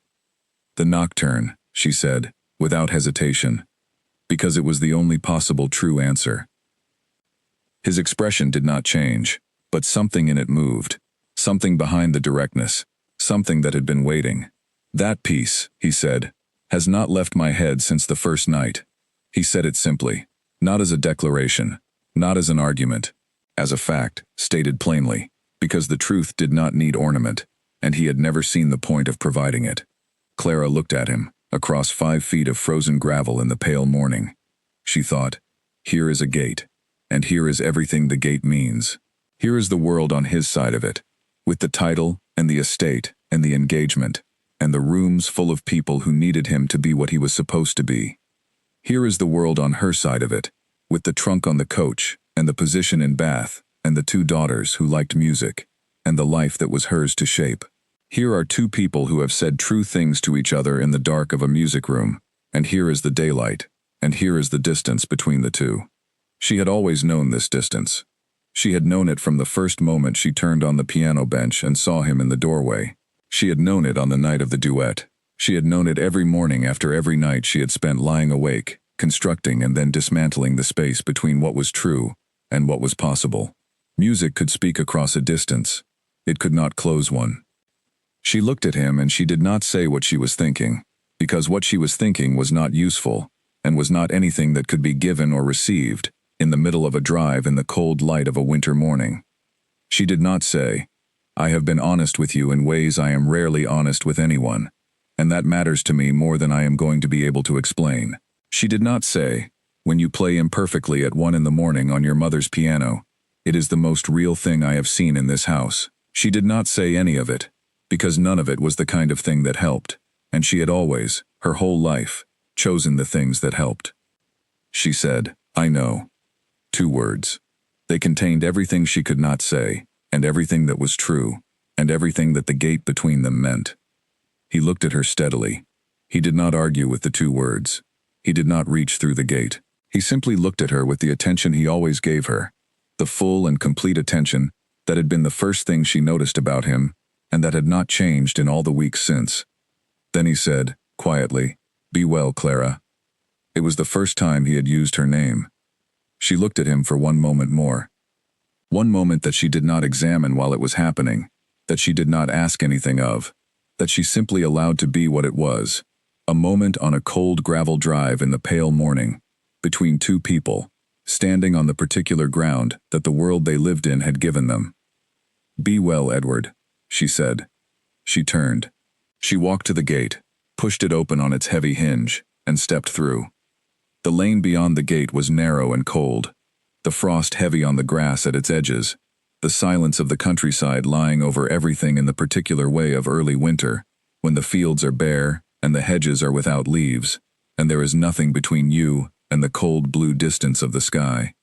"The Nocturne," she said, without hesitation, because it was the only possible true answer. His expression did not change, but something in it moved, something behind the directness, something that had been waiting. "That piece," he said, "has not left my head since the first night." He said it simply, not as a declaration, not as an argument, as a fact, stated plainly, because the truth did not need ornament, and he had never seen the point of providing it. Clara looked at him, across 5 feet of frozen gravel in the pale morning. She thought, here is a gate, and here is everything the gate means. Here is the world on his side of it, with the title, and the estate, and the engagement, and the rooms full of people who needed him to be what he was supposed to be. Here is the world on her side of it, with the trunk on the coach, and the position in Bath, and the 2 daughters who liked music, and the life that was hers to shape. Here are 2 people who have said true things to each other in the dark of a music room, and here is the daylight, and here is the distance between the 2. She had always known this distance. She had known it from the first moment she turned on the piano bench and saw him in the doorway. She had known it on the night of the duet. She had known it every morning after every night she had spent lying awake, constructing and then dismantling the space between what was true and what was possible. Music could speak across a distance. It could not close one. She looked at him and she did not say what she was thinking, because what she was thinking was not useful, and was not anything that could be given or received in the middle of a drive in the cold light of a winter morning. She did not say, "I have been honest with you in ways I am rarely honest with anyone, and that matters to me more than I am going to be able to explain." She did not say, "When you play imperfectly at 1 in the morning on your mother's piano, it is the most real thing I have seen in this house." She did not say any of it, because none of it was the kind of thing that helped, and she had always, her whole life, chosen the things that helped. She said, "I know." 2 words. They contained everything she could not say, and everything that was true, and everything that the gate between them meant. He looked at her steadily. He did not argue with the 2 words. He did not reach through the gate. He simply looked at her with the attention he always gave her, the full and complete attention that had been the first thing she noticed about him, and that had not changed in all the weeks since. Then he said, quietly, "Be well, Clara." It was the first time he had used her name. She looked at him for one moment more. One moment that she did not examine while it was happening, that she did not ask anything of, that she simply allowed to be what it was, A moment on a cold gravel drive in the pale morning, between two people, standing on the particular ground that the world they lived in had given them. "Be well, Edward," she said. She turned. She walked to the gate, pushed it open on its heavy hinge, and stepped through. The lane beyond the gate was narrow and cold, the frost heavy on the grass at its edges, the silence of the countryside lying over everything in the particular way of early winter, when the fields are bare and the hedges are without leaves, and there is nothing between you and the cold blue distance of the sky.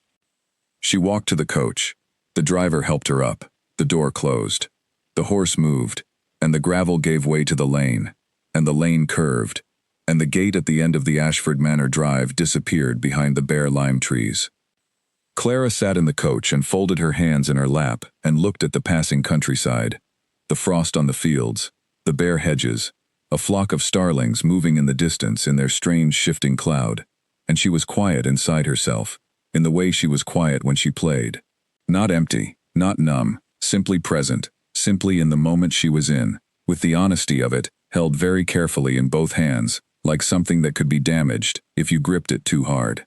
She walked to the coach. The driver helped her up. The door closed. The horse moved, and the gravel gave way to the lane, and the lane curved, and the gate at the end of the Ashford Manor drive disappeared behind the bare lime trees. Clara sat in the coach and folded her hands in her lap and looked at the passing countryside, the frost on the fields, the bare hedges, a flock of starlings moving in the distance in their strange shifting cloud, and she was quiet inside herself, in the way she was quiet when she played. Not empty, not numb, simply present, simply in the moment she was in, with the honesty of it held very carefully in both hands, like something that could be damaged if you gripped it too hard.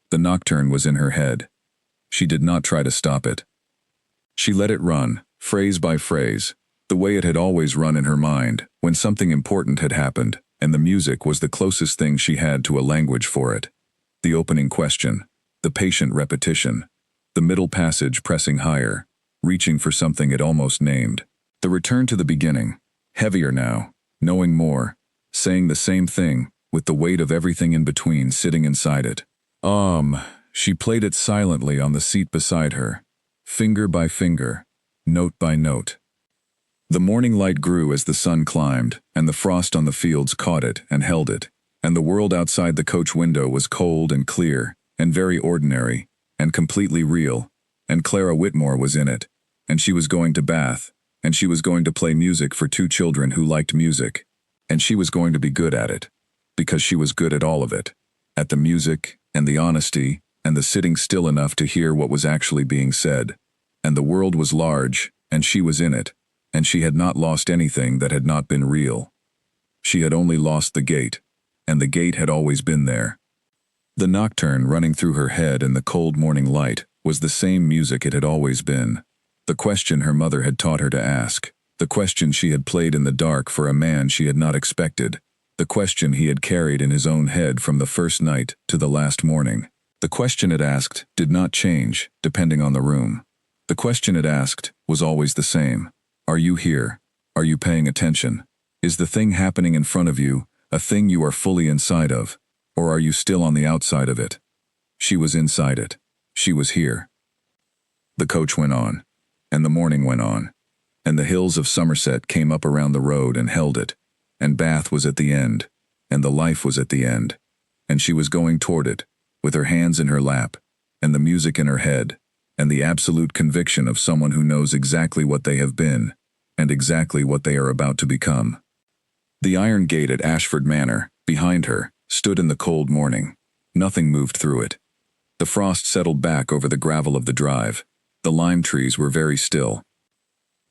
The nocturne was in her head. She did not try to stop it. She let it run, phrase by phrase, the way it had always run in her mind, when something important had happened, and the music was the closest thing she had to a language for it. The opening question, the patient repetition, the middle passage pressing higher, reaching for something it almost named. The return to the beginning, heavier now, knowing more, saying the same thing, with the weight of everything in between sitting inside it. She played it silently on the seat beside her, finger by finger, note by note. The morning light grew as the sun climbed, and the frost on the fields caught it and held it, and the world outside the coach window was cold and clear, and very ordinary, and completely real, and Clara Whitmore was in it, and she was going to Bath, and she was going to play music for two children who liked music, and she was going to be good at it, because she was good at all of it, at the music, and the honesty, and the sitting still enough to hear what was actually being said, and the world was large, and she was in it, and she had not lost anything that had not been real. She had only lost the gate, and the gate had always been there. The nocturne running through her head in the cold morning light was the same music it had always been. The question her mother had taught her to ask, the question she had played in the dark for a man she had not expected, the question he had carried in his own head from the first night to the last morning. The question it asked did not change, depending on the room. The question it asked was always the same. Are you here? Are you paying attention? Is the thing happening in front of you a thing you are fully inside of, or are you still on the outside of it? She was inside it. She was here. The coach went on, and the morning went on, and the hills of Somerset came up around the road and held it, and Bath was at the end, and the life was at the end, and she was going toward it, with her hands in her lap, and the music in her head, and the absolute conviction of someone who knows exactly what they have been, and exactly what they are about to become. The iron gate at Ashford Manor, behind her, stood in the cold morning. Nothing moved through it. The frost settled back over the gravel of the drive. The lime trees were very still.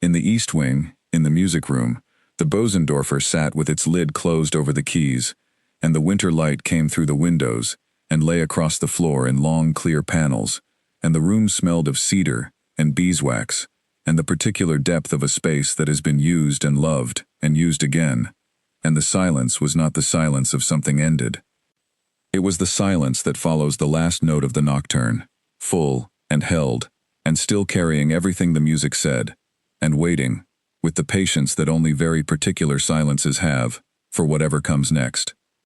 In the east wing, in the music room, the Bosendorfer sat with its lid closed over the keys, and the winter light came through the windows and lay across the floor in long, clear panels, and the room smelled of cedar and beeswax, and the particular depth of a space that has been used and loved and used again, and the silence was not the silence of something ended. It was the silence that follows the last note of the nocturne, full and held, and still carrying everything the music said, and waiting, with the patience that only very particular silences have, for whatever comes next.